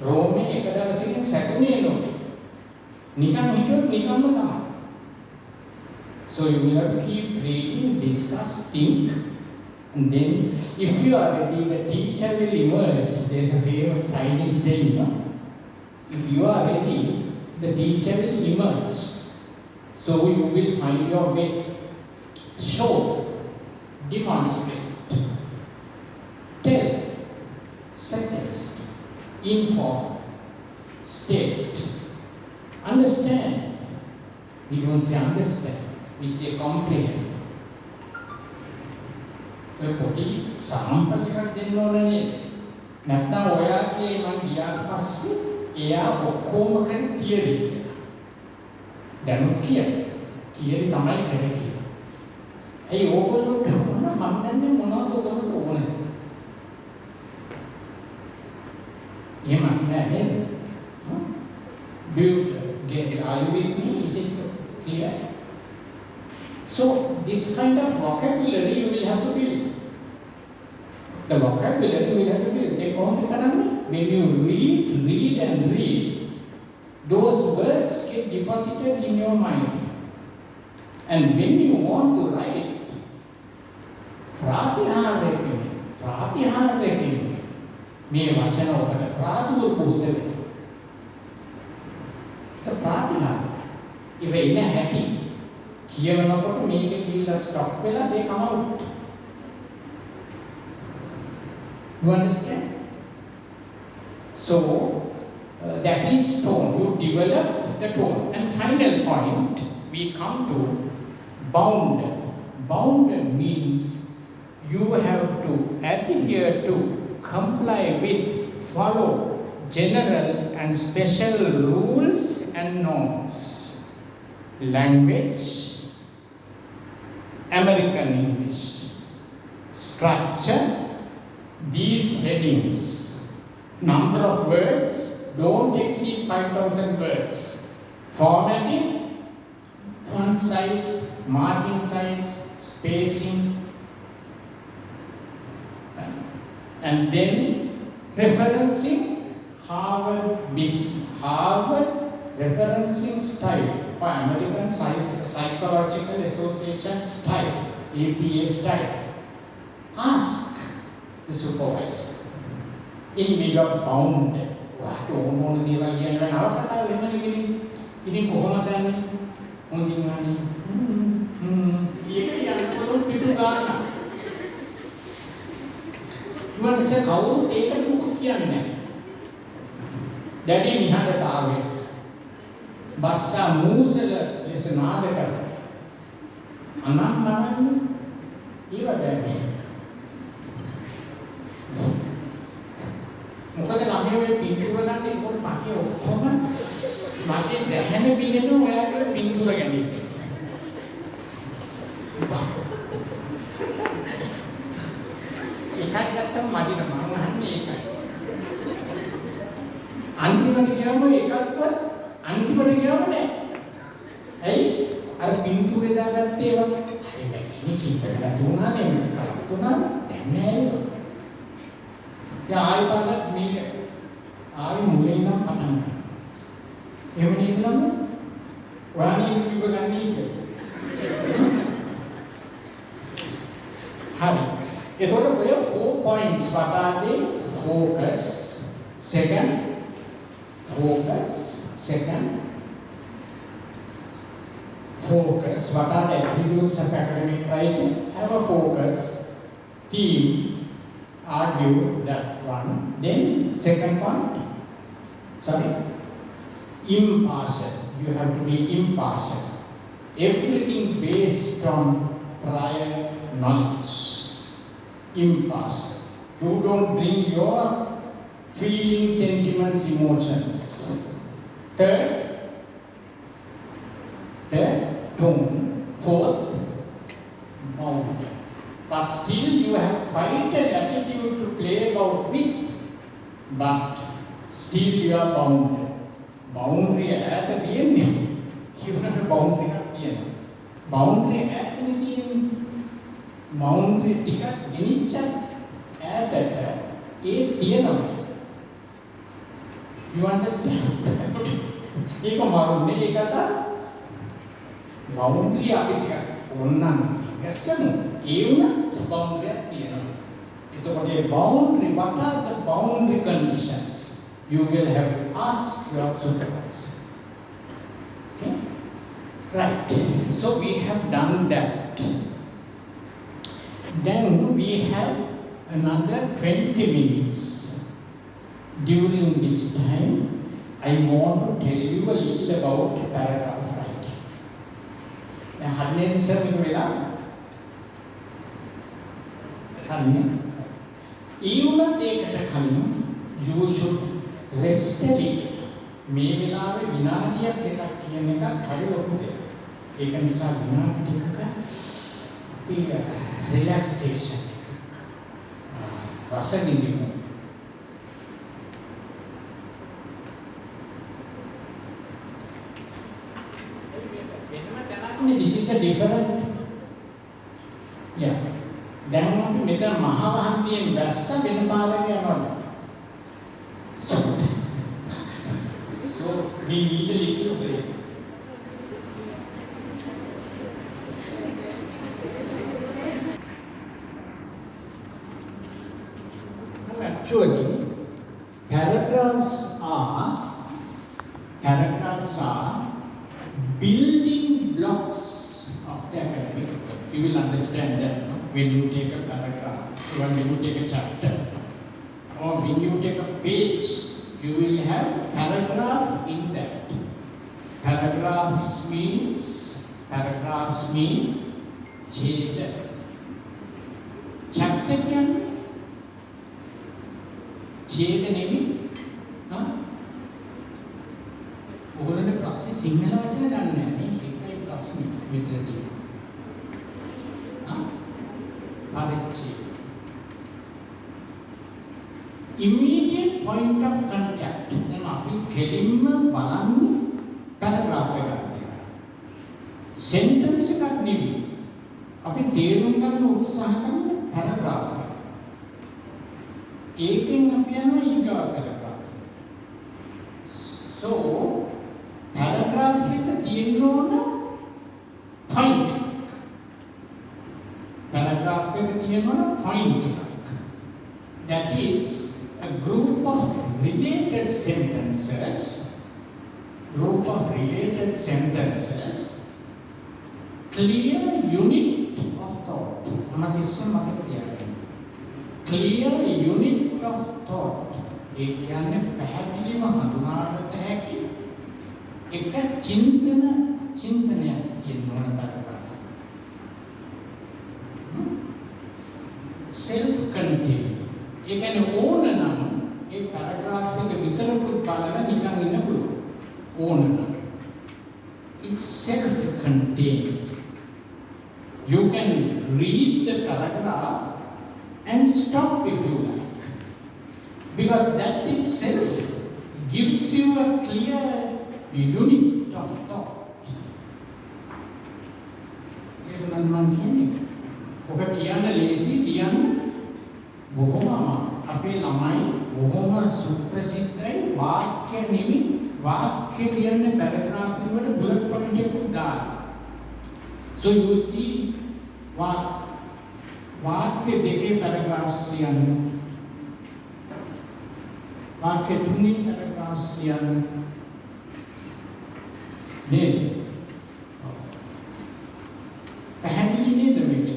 B: Rome එක දවසකින් සැකනේ නෝනේ. නිකන් හිතුවොත් නිකන්ම තමයි. So you will have to keep reading, discuss, think, and then if you are ready, the teacher will emerge. There's a famous Chinese saying, no? If you are ready, the teacher will emerge. So you will find your way. Show, demonstrate, tell, suggest, inform, state, understand. We don't say understand, we say comprehend. ඔය පොඩි sample එකක් දෙන්න ඕනනේ. නැත්නම් ඔයාගේ මං ගියාට පස්සේ එයා ඔක්කොම කරේ තියරි කියලා. දැනුත් කියලා. තියරි තමයි කරේ කියලා. ඇයි ඕගොල්ලෝ මම දන්නේ මොනවද ඔයගොල්ලෝ ඕනේ? එහෙම නෑ නේද? you with me? Is it clear? So this kind of vocabulary you will have to build. The vocabulary you will have to build. When you read, those words get deposited in your mind. And when you want to write, ප්‍රාතිහාර්යකින් මේ වචන ඔබට ප්‍රාතිහාර්ය පුරුද්ද වෙනවා. ඒක ප්‍රාතිහාර්ය. ඉවෙන්න හැටි කියවනකොට මේකේ ගිහිල්ලා stop වෙලා they come out. You understand? So that is tone. You develop the tone. And final point, we come to bounded. Bounded means you have to adhere to, comply with, follow general and special rules and norms. Language, American English. Structure, these headings. Number of words, don't exceed 5,000 words. Formatting, font size, margin size, spacing, and then referencing Harvard referencing style or American Psychological Association style, APA style. Ask the supervisor. In mega bounded. What ඕන දේවල් කියනවා නවකතාව වෙනවනේ කියන්නේ. ඉතින් කොහොමද දන්නේ? හොඳින් අනේ. කීයක යනකොට පිටු ගන්න. ඊවන්සේ කවුරුත් ඒකට මුකුත් කියන්නේ නැහැ. දැඩි නිහඬතාවය. බස්සා මූසල ලෙස නාද කරන. අනම්මනන් ඊවදන්නේ. මොකද ළමයි ඔය පින්තූර ගන්න ඉක්කොත් මගේ ඔක්කොම මගේ දැහැන පිළිගෙන ඔයාගේ පින්තූර ගන්නේ. එකක් ගත්තම මදින මම අහන්නේ ඒකයි. අන්තිමට ගියම එකක්වත් අන්තිමට ගියම නෑ. ඇයි? අර පින්තූරේ දාගත්තේ ඒවා. හරි මේ සිද්ධ තුනා නේ කරා තුනා දැන් නෑ. ආයි බලත් මේ ආයි මුලින් නම් පටන් ගන්න. එහෙම නෙවෙයි ඔයානේ කිව්ව ගන්නේ කියලා. හරි. එතකොට ඔය 4 points what are they? Focus, second what are the attributes of academic writing? Have a focus, theme, argue that one. Then second point, impartial. You have to be impartial. Everything based on prior knowledge. Impartial. You don't bring your feelings, sentiments, emotions. Third, tone. Fourth, boundary. But still you have quite an attitude to play about with, but still you are bounded. Boundary at the end, you have a boundary at the end. Boundary at the end, boundary ticket, genicha, at that, you understand? ඒක මරුන්නේ ඒකට boundary අපිට ඕනනම් ගැස්සමු ඒ උනත් boundary එකක් තියෙනවා. එතකොට ඒ boundary, what are the boundary conditions? You will have to ask your supervisor. Okay? Right. So we have done that. Then we have another 20 minutes, during which time I want to tell you a little about paragraph writing. Now, හරියට ඉස්සර මේක වෙලා හරිනේ. ඒ උනත් ඒකට කලින් you should rest a little. මේ වෙලාවේ විනාඩියක් දෙකක් කියන එක හරි ලොකු දෙයක්. ඒක නිසා විනාඩි ටිකක අපි relaxation රස විඳින්න. a different, yeah. දැන් අපි මෙතන මහවහන් තියෙන වැස්ස වෙන පාරක යනවා. So we need a little break. Actually, paragraphs are building blocks of the academic work. You will understand that, no? When you take a paragraph, or when you take a chapter, or when you take a page, you will have paragraph in that. Paragraphs mean chapter. Chapter can ඡේද නෙමෙයි. ඔයගොල්ලන්ට ප්‍රශ්නේ සිංහල වචන දන්නේ නැහැ නේ. ඒකයි ප්‍රශ්නේ මෙතනදී. පරිච්ඡේද. Immediate point of contact. දැන් අපි කෙලින්ම බලන්නේ paragraph එකක් දිහා. sentence එකක් නෙවෙයි. අපි තේරුම් ගන්න උත්සාහ කරන paragraph එක. ඒකෙන් අපි යනවා ඊගා paragraph. So paragraph එක තියෙන්න ඕන point. Paragraph එක තියෙන්න ඕන point. That is a group of related sentences. Clear unit of thought. Clear unit of thought. ඒ කියන්නේ පැහැදිලිව හඳුනාගත හැකි එක චින්තනයක් තියෙන ඕන paragraph. Self contained. ඒ කියන්නේ ඕන නම් ඒ paragraph එක විතරකුත් බලලා නිකන් ඉන්න පුළුවන්. ඕන නම්. It's self contained. You can read the paragraph and stop if you like, because that itself gives you a clear unit of thought. ඔක කියන්න ලේසි, කියන්න බොහොම අපේ ළමයි බොහොම සුප්‍රසිද්ධයි වාක්‍ය නෙමෙයි, වාක්‍ය කියන්නේ paragraph වලට bullet point එකක් දාන්න. So you see वाक्य देखे पैराग्राफ्स लिया, वाक्य तुमने पैराग्राफ्स लिया ने पहली नहीं दबे के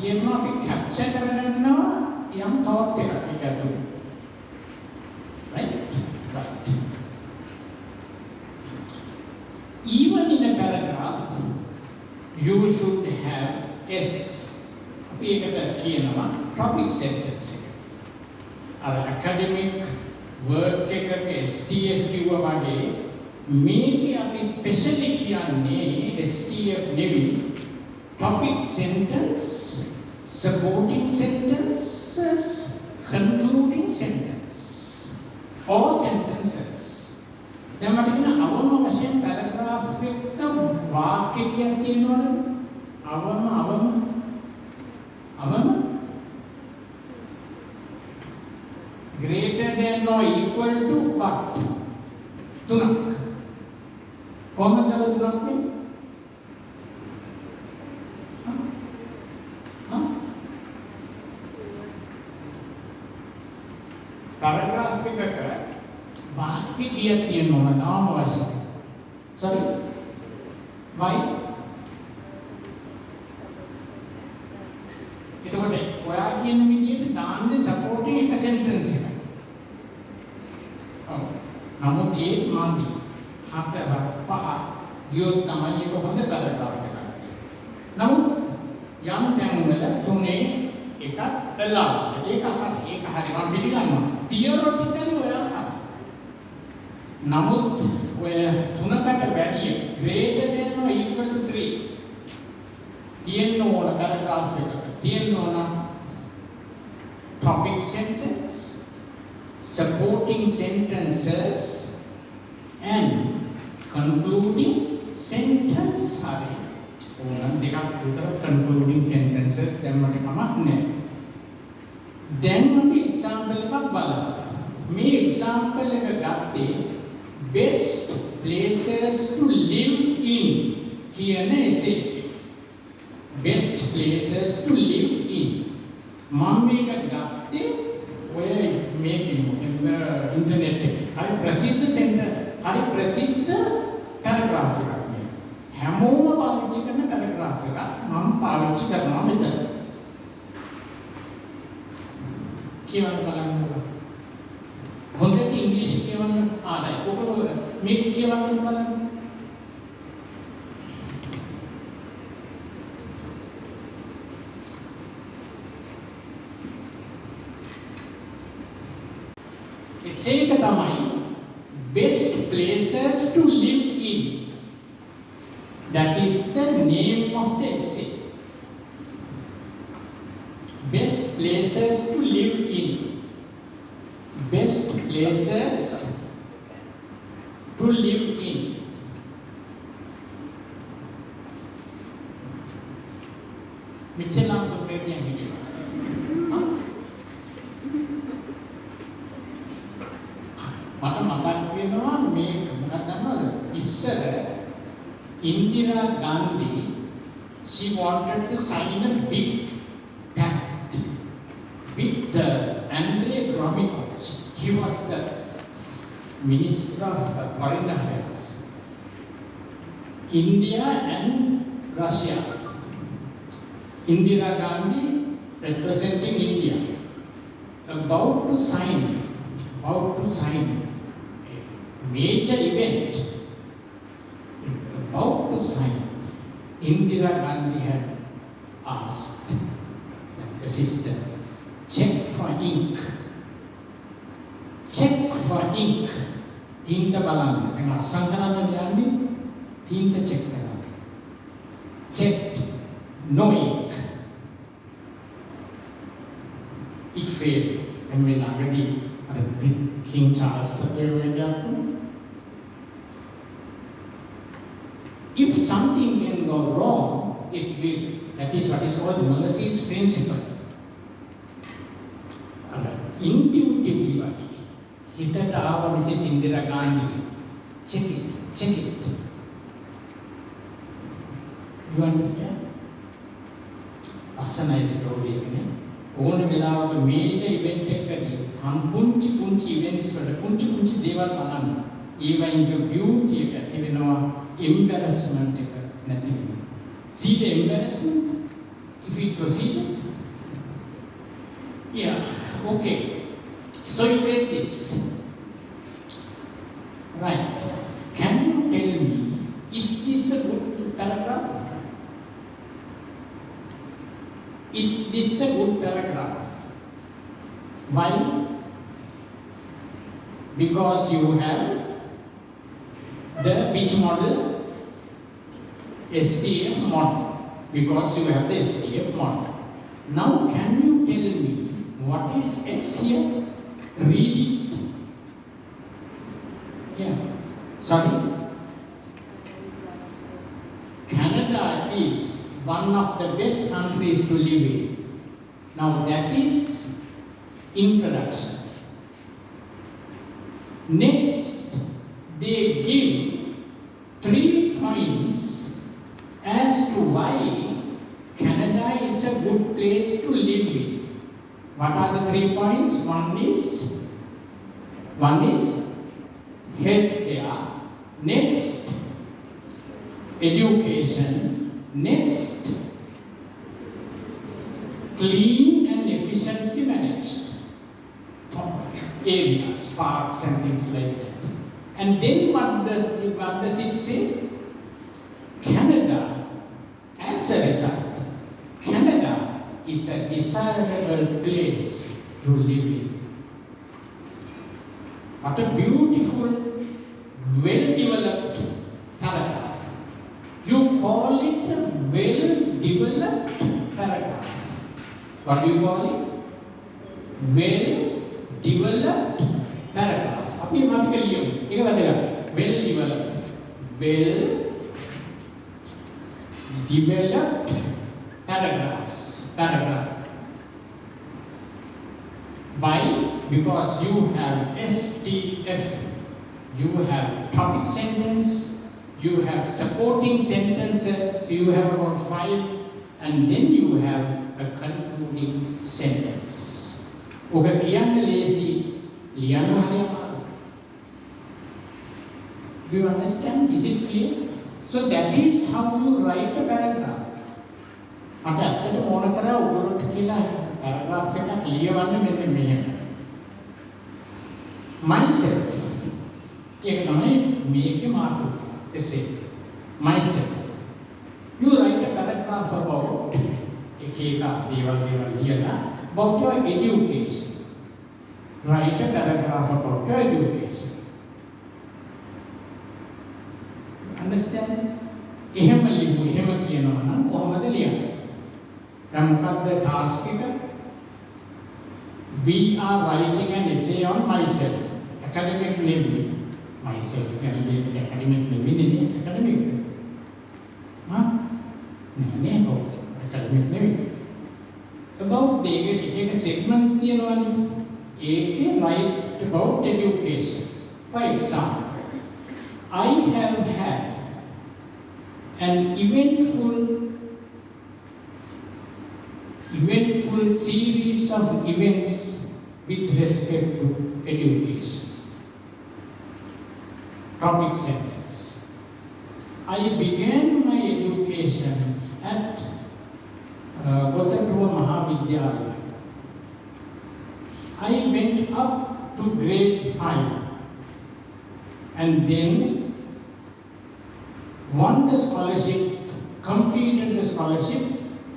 B: ये ना कि कैप्चर करना यम थॉट पे रखी क्या तुम right. Even in a paragraph you should have ඒකට කියනවා topic sentence එක. අර academic work එකක STF කිව්වා වගේ මේකේ අපි ස්පෙෂලි කියන්නේ STF නෙවෙයි topic sentence, supporting sentences, concluding sentence, or sentences. දැන් මට කියන අවම වශයෙන් paragraph එක වාක්‍ය කියන තියෙනවනේ අවම greater than or equal to what? තුනක්. කොහොමද තුනක් වෙන්නේ? paragraph එකකට වාක්‍ය කීයක් තියෙනවද තාම අවශ්‍යයි. sorry. why? එතකොට ඔයා කියන විදිහට දාන්නේ සපෝටින් එක සෙන්ටෙන්ස් එකක්. ඔව්. නමුත් ඒ මාදි 4 5 ගියොත් තමයි ඒක හොඳ paragraph එකක්. නමුත් යම් තැන්වල තුනේ එකක් allowed. ඒක හරි මම පිළිගන්නවා. theoretically ඔයා හරි. නමුත් ඔය තුනකට වැඩිය greater than or equal to 3 තියෙන්න ඕන paragraph එකක. Topic sentence, supporting sentences, and concluding sentence. ඕනම් දෙකක් විතර concluding sentences දැම්මට කමක් නැහැ. දැන් අපි example එකක් බලමු. මේ example එක ගත්තේ best places to live in කියන essay. Best places to live in. මම මේක ගත්තේ ඔය මේකෙන් ඉන්ටර්නෙට් එකේ. හරි ප්‍රසිද්ධ සෙන්ටර්, හරි ප්‍රසිද්ධ පැරග්‍රාෆ් එකක්. හැමෝම පාවිච්චි කරන පැරග්‍රාෆ් එකක් මම පාවිච්චි කරනවා මෙතන. කියවන්න බලන්න. හොඳට ඉංග්‍රීසි කියවන්න ආරයි. ඔබ මේක කියවන්න බලන්න. ඒක තමයි best places to live in. That is the name of the essay. Best places to live in. Best places to live in. Michelam Buketian video. මට මතක් වෙනවා මේ මොකක්ද දන්නවද ඉස්සර Indira Gandhi she wanted to sign a big pact with the Andrei Gromyko. He was the Minister of Foreign Affairs, India and Russia. Indira Gandhi representing India about to sign major event, about to sign. Indira Gandhi had asked the assistant, check for ink. Tinta බලන්න. දැන් අස්සන් කරන්න යන්නේ tinta check කරන්න. Checked, no ink. It failed. And when ළඟදී King Charles if something can go wrong, it will. That is what is called Mercy's principle. Intuitively, හිතට ආව which is Indira Gandhi. Check it. You understand? Asana story එකනේ. ඕන වෙලාවක major event එකකදී පුංචි events වල පුංචි දේවල් බලන්න. ඒවයින් බියුටි එක ඇති වෙනවා, embarrassment එක නැති වෙනවා. See the embarrassment if we proceed? Yeah, okay. So you read this. Right. Can you tell me, is this a good paragraph? Is this a good paragraph? Why? Because you have the which model? STF model. Because you have the STF model. Now can you tell me what is S here? Read it. Yeah. Sorry. Canada is one of the best countries to live in. Now that is introduction. Next, they give 3 points as to why Canada is a good place to live in. What are the 3 points? One is healthcare. Next, education. Next, clean and efficiently managed areas, parks and things like that. And then what does it say? Canada, as a result, Canada is a desirable place to live in. What a beautiful, well-developed paragraph. You call it a well-developed paragraph. What do you call it? Well-developed paragraph. අපි කියමු. ඒක වැදගත්. Well-developed. developed paragraph. Why? Because you have STF, you have topic sentence, you have supporting sentences, you have about 5, and then you have a concluding sentence. Oka kiyanne lesi, liyanna hari amaru. Do you understand? Is it clear? So that is how you write a paragraph. මට ඇත්තටම ඕන කරා ඔයගොල්ලන්ට කියලා paragraph එකක් ලියවන්න මෙන්න මෙහෙම. Myself. ඒක තමයි මේකේ මාතෘකාව. essay. Myself. You write a paragraph about එක දේවල් ලියලා about your education. Write a paragraph about your education. Understand? එහෙම කියනවා නම් කොහොමද ලියන්නේ? දැන් මොකක්ද task එක? We are writing an essay on myself. Academic නෙමෙයි. Myself කියන්නේ academic නෙමෙයි academic. නෑ academic නෙමෙයි. About the එක segments තියෙනවානේ. ඒකේ write about education. For example, I have had an eventful series of events with respect to education. Topic sentence. I began my education at Kottatua Mahavidyalaya. I went up to grade 5 and then won the scholarship, completed the scholarship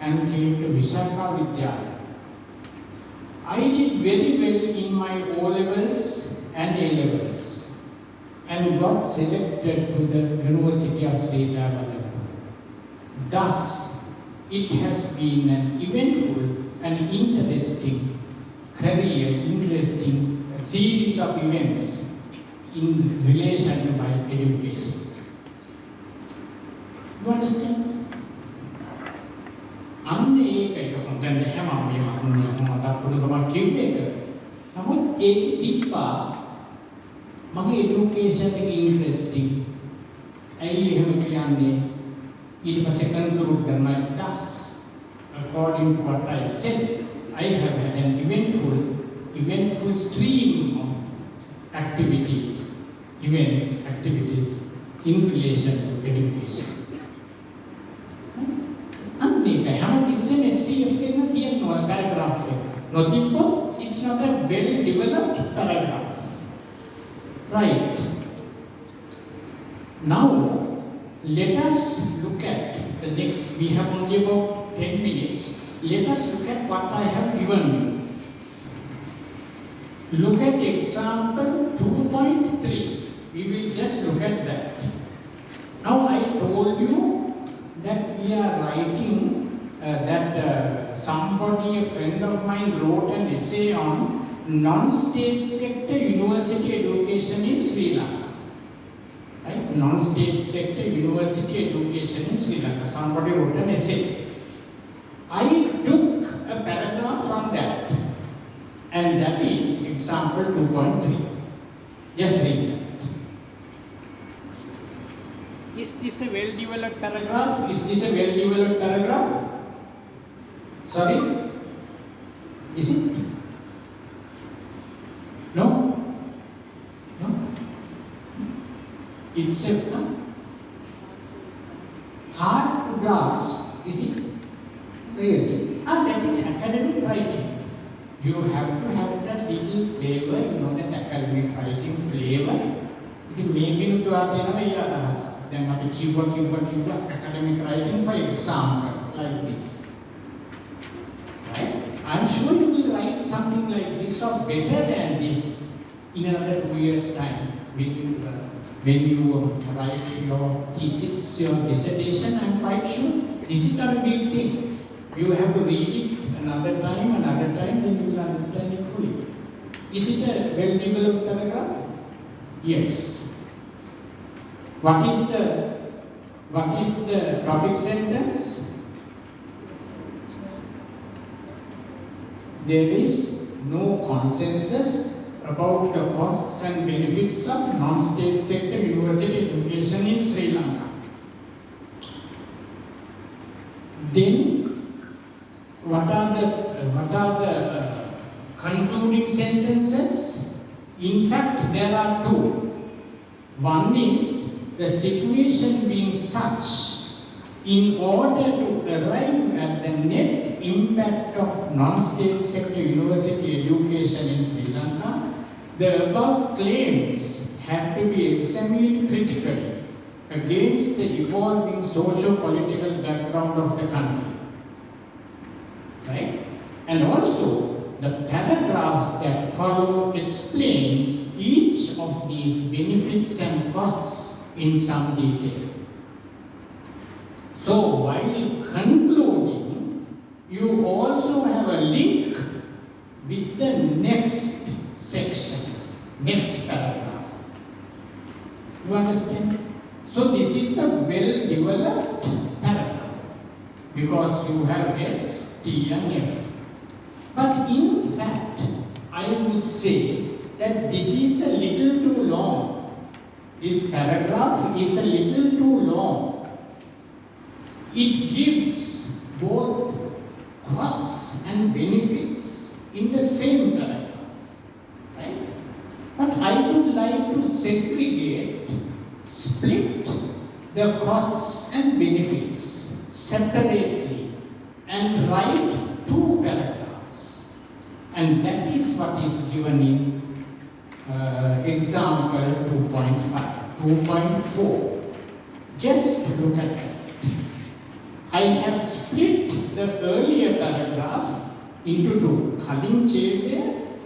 B: and came to Visakha Vidyalaya. I did very well in my O-levels and A-levels and got selected to the University of Sri Jayewardenepura. Thus, it has been an eventful and interesting series of events in relation to my education. You understand? අන්න ඒකයි හොඳට හැම මේ මතක් පුරුකම කිව්වේ ඒක. නමුත් ඒකේ තිබ්බා මගේ এডুকেෂන් එක ඉන්ටරෙස්ටිං. ඇයි එහෙම කියන්නේ? ඊට පස්සේ කන්ක්ලූඩ් කරනවා thus according to what I said I have had an eventful stream of activities in relation to education. හැමතිස්සෙම STF එකක් තියෙනවා paragraph එක. නොතිබ්බොත් it's not a well developed paragraph. Right. Now let us look at the next. We have only about 10 minutes. Let us look at what I have given you. Look at example 2.3. We will just look at that. Now I told you that we are writing somebody, a friend of mine, wrote an essay on non-state sector university education in Sri Lanka. Right? Non-state sector university education in Sri Lanka. Somebody wrote an essay. I took a paragraph from that, and that is example 2.3. Just read that. Is this a well-developed paragraph? Is this a well-developed paragraph? Sorry? Is it? No? No? It's a hard to grasp. Is it? Really? That is academic writing. You have to have that little flavor, that academic writing flavor. It make it to our then have a keyword academic writing, for example, like this. Right? I'm sure you will write something like this or better than this in another 2 years' time. When you write your thesis, your dissertation, I'm quite sure this is not a big thing. You have to read it another time, then you will understand it fully. Is it a well-developed paragraph? Yes. What is the What is the topic sentence? There is no consensus about the costs and benefits of non-state sector university education in Sri Lanka. Then, what are the concluding sentences? In fact, there are two. One is the situation being such, in order to arrive at the net impact of non-state sector university education in Sri Lanka, the above claims have to be examined critically against the evolving socio-political background of the country. Right? And also, the paragraphs that follow explain each of these benefits and costs in some detail. So, while concluding, you also have a link with the next section, next paragraph. You understand? So, this is a well-developed paragraph because you have S, T and F. But in fact, I would say that this is a little too long. This paragraph is a little too long. It gives both costs and benefits in the same paragraph. Right? But I would like to segregate, split the costs and benefits separately and write two paragraphs. And that is what is given in example 2.5, 2.4. Just look at that. I have split the earlier paragraph into two. කලින් ඡේදය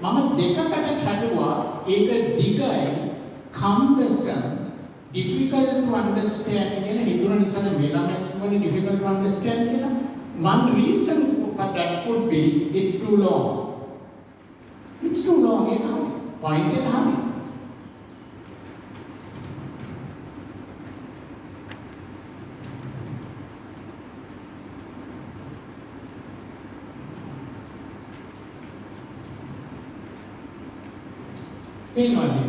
B: මම දෙකකට කැඩුවා. ඒක දිගයි, cumbersome, difficult to understand කියලා හිතුන නිසා මේ ළමයි කියන්නේ difficult to understand කියලා. One reason for that could be it's too long. It's too long, ඒක හරි. Point එක හරි. ඒකමයි.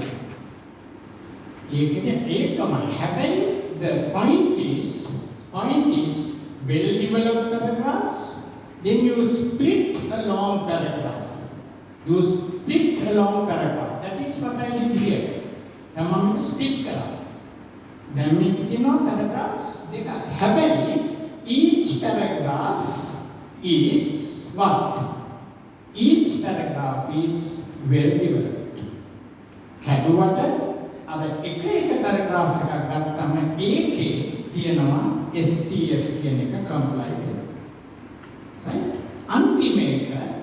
B: හැබැයි the point is well developed paragraphs, then you split a long paragraph. You split a long paragraph. That is what I did here. දැන් මම split කරා. දැන් මේක තියෙනවා paragraphs දෙකක්. හැබැයි each paragraph is what? Each paragraph is well developed. කැඩුවට අර එක paragraph එකක් ගත්තම ඒකේ තියෙනවා STF කියන එක comply වෙනවා. right? අන්තිම එක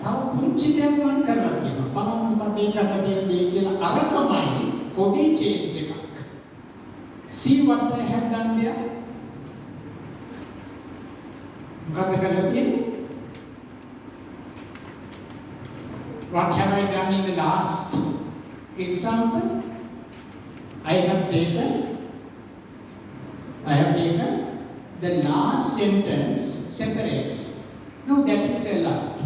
B: තව පුංචි දෙයක් මම කරලා තියෙනවා. බලන්න මොකද ඒ කරලා තියෙන දේ කියලා අරකමයි පොඩි change එකක්. See what I have done there? මොකද කරලා තියෙන්නේ? What have I done in the last example? I have taken the last sentence separately. No, that is allowed.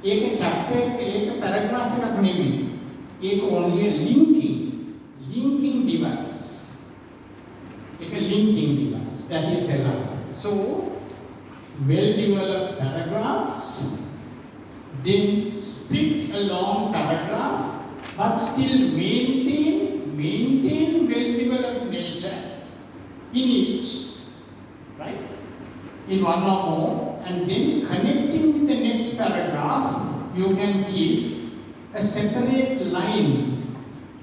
B: एक chapter एक paragraph එකක් නෙමෙයි. ඒක only a linking device. एक linking device that is allowed. So well developed paragraphs, then split a long paragraph, but still maintain well-developed nature in each, right? In one or more, and then connecting with the next paragraph, you can keep a separate line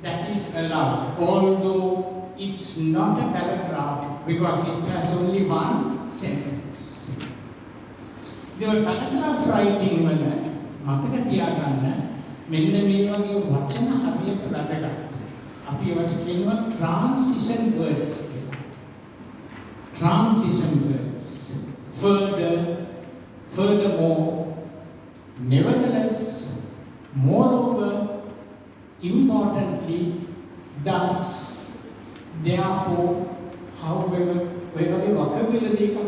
B: that is allowed, although it's not a paragraph because it has only one sentence. The paragraph writing වල මතක තියාගන්න මෙන්න මේ වගේ වචන හරියට වැදගත්. අපි ඒවට කියනවා transition words කියලා. Transition words. Furthermore, nevertheless, moreover, importantly, thus, therefore, however, ඔය වගේ vocabulary එකක්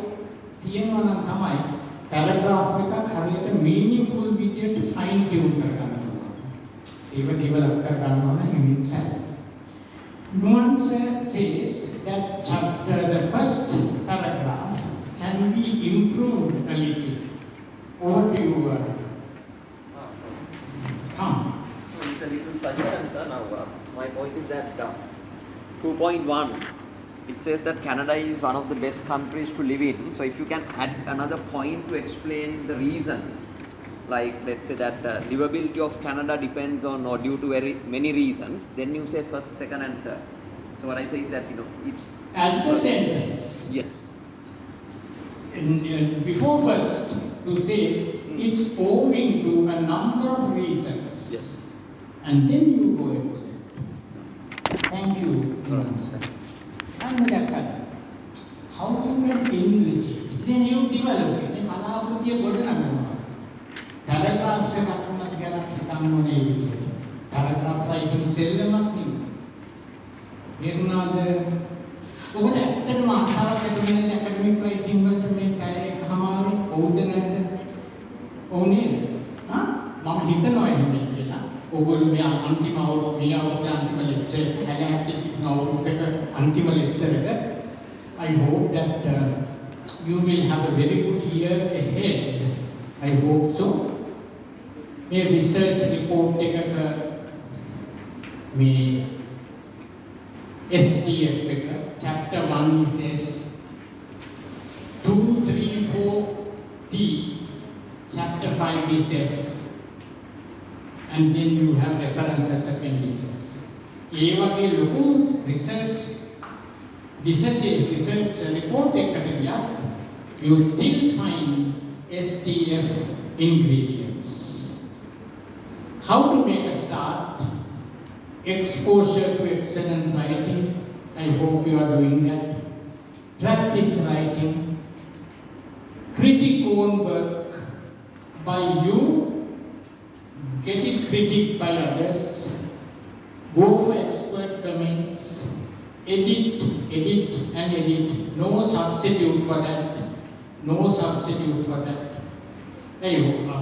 B: තියෙනවා නම් තමයි paragraph එකක් හරියට meaningful විදියට fine tune කරගන්න පුළුවන්. ඒක develop කරගන්න ඕන himself. Nuance says that chapter, the first paragraph can be improved a little. Over to you, Tom.
C: It's a little suggestion, sir. Now, my point is that 2.1, it says that Canada is one of the best countries to live in. So, if you can add another point to explain the reasons, like let's say that livability of Canada depends on or due to very many reasons, then you say first, second, and third. So, what I say is that it.
B: At the sentence.
C: Yes.
B: Before first, to say it's owing to a number of reasons.
C: Yes.
B: And then you go with it. Thank you, Sir. And that how you can enrich it? Then you develop it. Then කලාකෘතිය ගොඩනගනවා. paragraph එකක් වුණත් ගැලක් හිතන්න ඕනේ විදියට. paragraph writing සෙල්ලමක් නෙවෙයි. ඒරුණාද ඔබට ඇත්තටම ආසාවක් ඇති වෙන academic writing වලට මේ පැය එකමාරේ ඕද නැද්ද? ඕනේ. මම හිතනවා එහෙම කියලා. ඔයගොල්ලෝ මේ අන්තිම අවුරුද්දේ අන්තිම lecture එක හැලහැප්පි අවුරුද්දක අන්තිම lecture එක I hope that you will have a very good year ahead. I hope so. මේ research report එකක මේ SDF එක chapter 1 says 2, 3, 4 D, chapter 5 is F, and then you have references appendices. ඒ වගේ ලොකු research report එකකට ගියත් you still find SDF ingredients. How to make a start? Exposure to excellent writing. I hope you are doing that. Practice writing. Critic own work by you. Get it critiqued by others. Go for expert comments. Edit, and edit. No substitute for that. No substitute for that. Hey,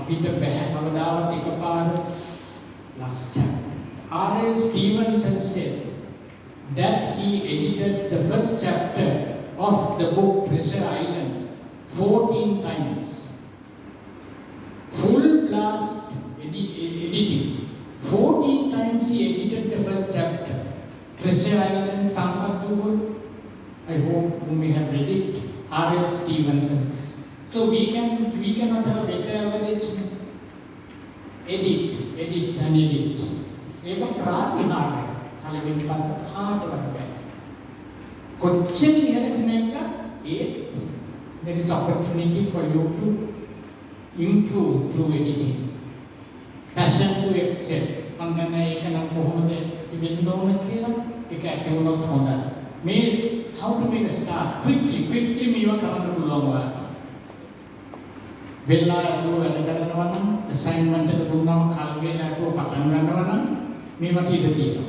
B: Peter Bahadawat Ekapar last time. R.L. Stevenson said that he edited the first chapter of the book Treasure Island 14 times. Full blast editing. 14 times he edited the first chapter. Treasure Island, Sankattur. I hope you may have read it. R.L. Stevenson. So we cannot have a better average. Edit, and edit. ඒක ප්‍රාතිහාර්ය කලෙමින් පත කාටවත් බෑ කොච්චර ඉහළට නැග්ගත් ඒත් there is opportunity for you to improve through editing. Passion to excel. මම දන්නේ ඒක නම් කොහොමද තිබෙන්න ඕන කියලා ඒක ඇති වුණොත් හොඳයි. මේ how to make a start quickly මේවා කරන්න පුළුවන් ඔයාලට. වෙලාවකට වැඩ කරනවා නම් assignment එක දුන්නාම කල් වේලාවක පටන් ගන්නවා නම් මේවට ඉඩ තියෙනවා.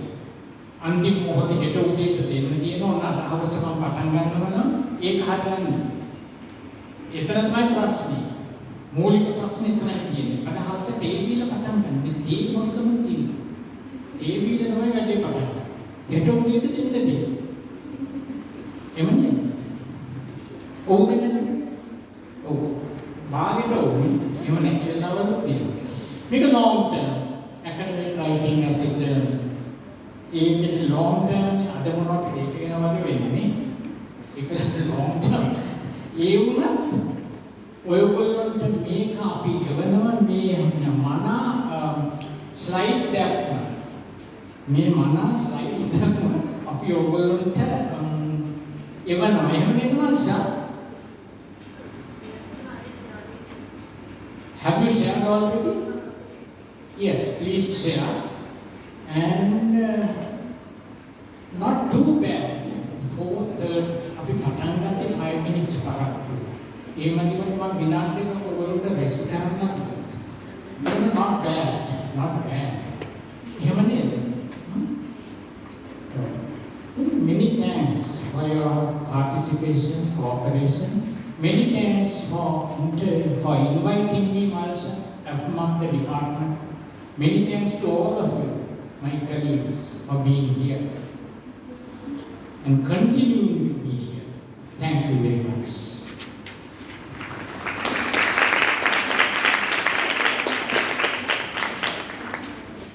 B: අන්තිම මොහොතේ හෙට උදේට දෙන්න තියෙනවා නම් හවස මම පටන් ගන්නවා නම් ඒක හදන්න. එතන තමයි ප්‍රශ්නේ. මූලික ප්‍රශ්නේ එතනයි තියෙන්නේ. අද හවස තේ බීලා පටන් ගන්න. මේ තේ මොකක්ද තියෙන්නේ? තේ බීලා තමයි වැඩේ පටන් ගන්න. හෙට උදේට දෙන්න තියෙනවා. එමනේ. ඕක නේද? ඔව්. බාහිර ඕනේ. එහෙම නැති වෙලාවලුත් තියෙනවා. මේක long term academic writing as a journey. ඒකේ long term අද මොනවද ඒක ගැන වගේ වෙන්නේ. ඒක long term. ඒ වුණත් ඔයගොල්ලන්ට මේක අපි එවනවා මේ මන ස්ලයිඩ් එකක්. මේ මන ස්ලයිඩ් එකක් අපි ඔයගොල්ලන්ට එවනවා. එහෙම නේද? Have you shared already? Yes, please share. And not too bad. 4:30 අපි පටන් ගත්තේ 5 minutes පරක්කු. ඒ මදිවට මම විනාඩි දෙකක් ඔයගොල්ලන්ට රෙස්ට් කරන්නත්. Not bad. එහෙම නේද? Many thanks for your participation, cooperation. Many thanks for inviting me, also, AFMA, the department. Many thanks to all of you, my colleagues, for being here and continuing to be here. Thank you very much.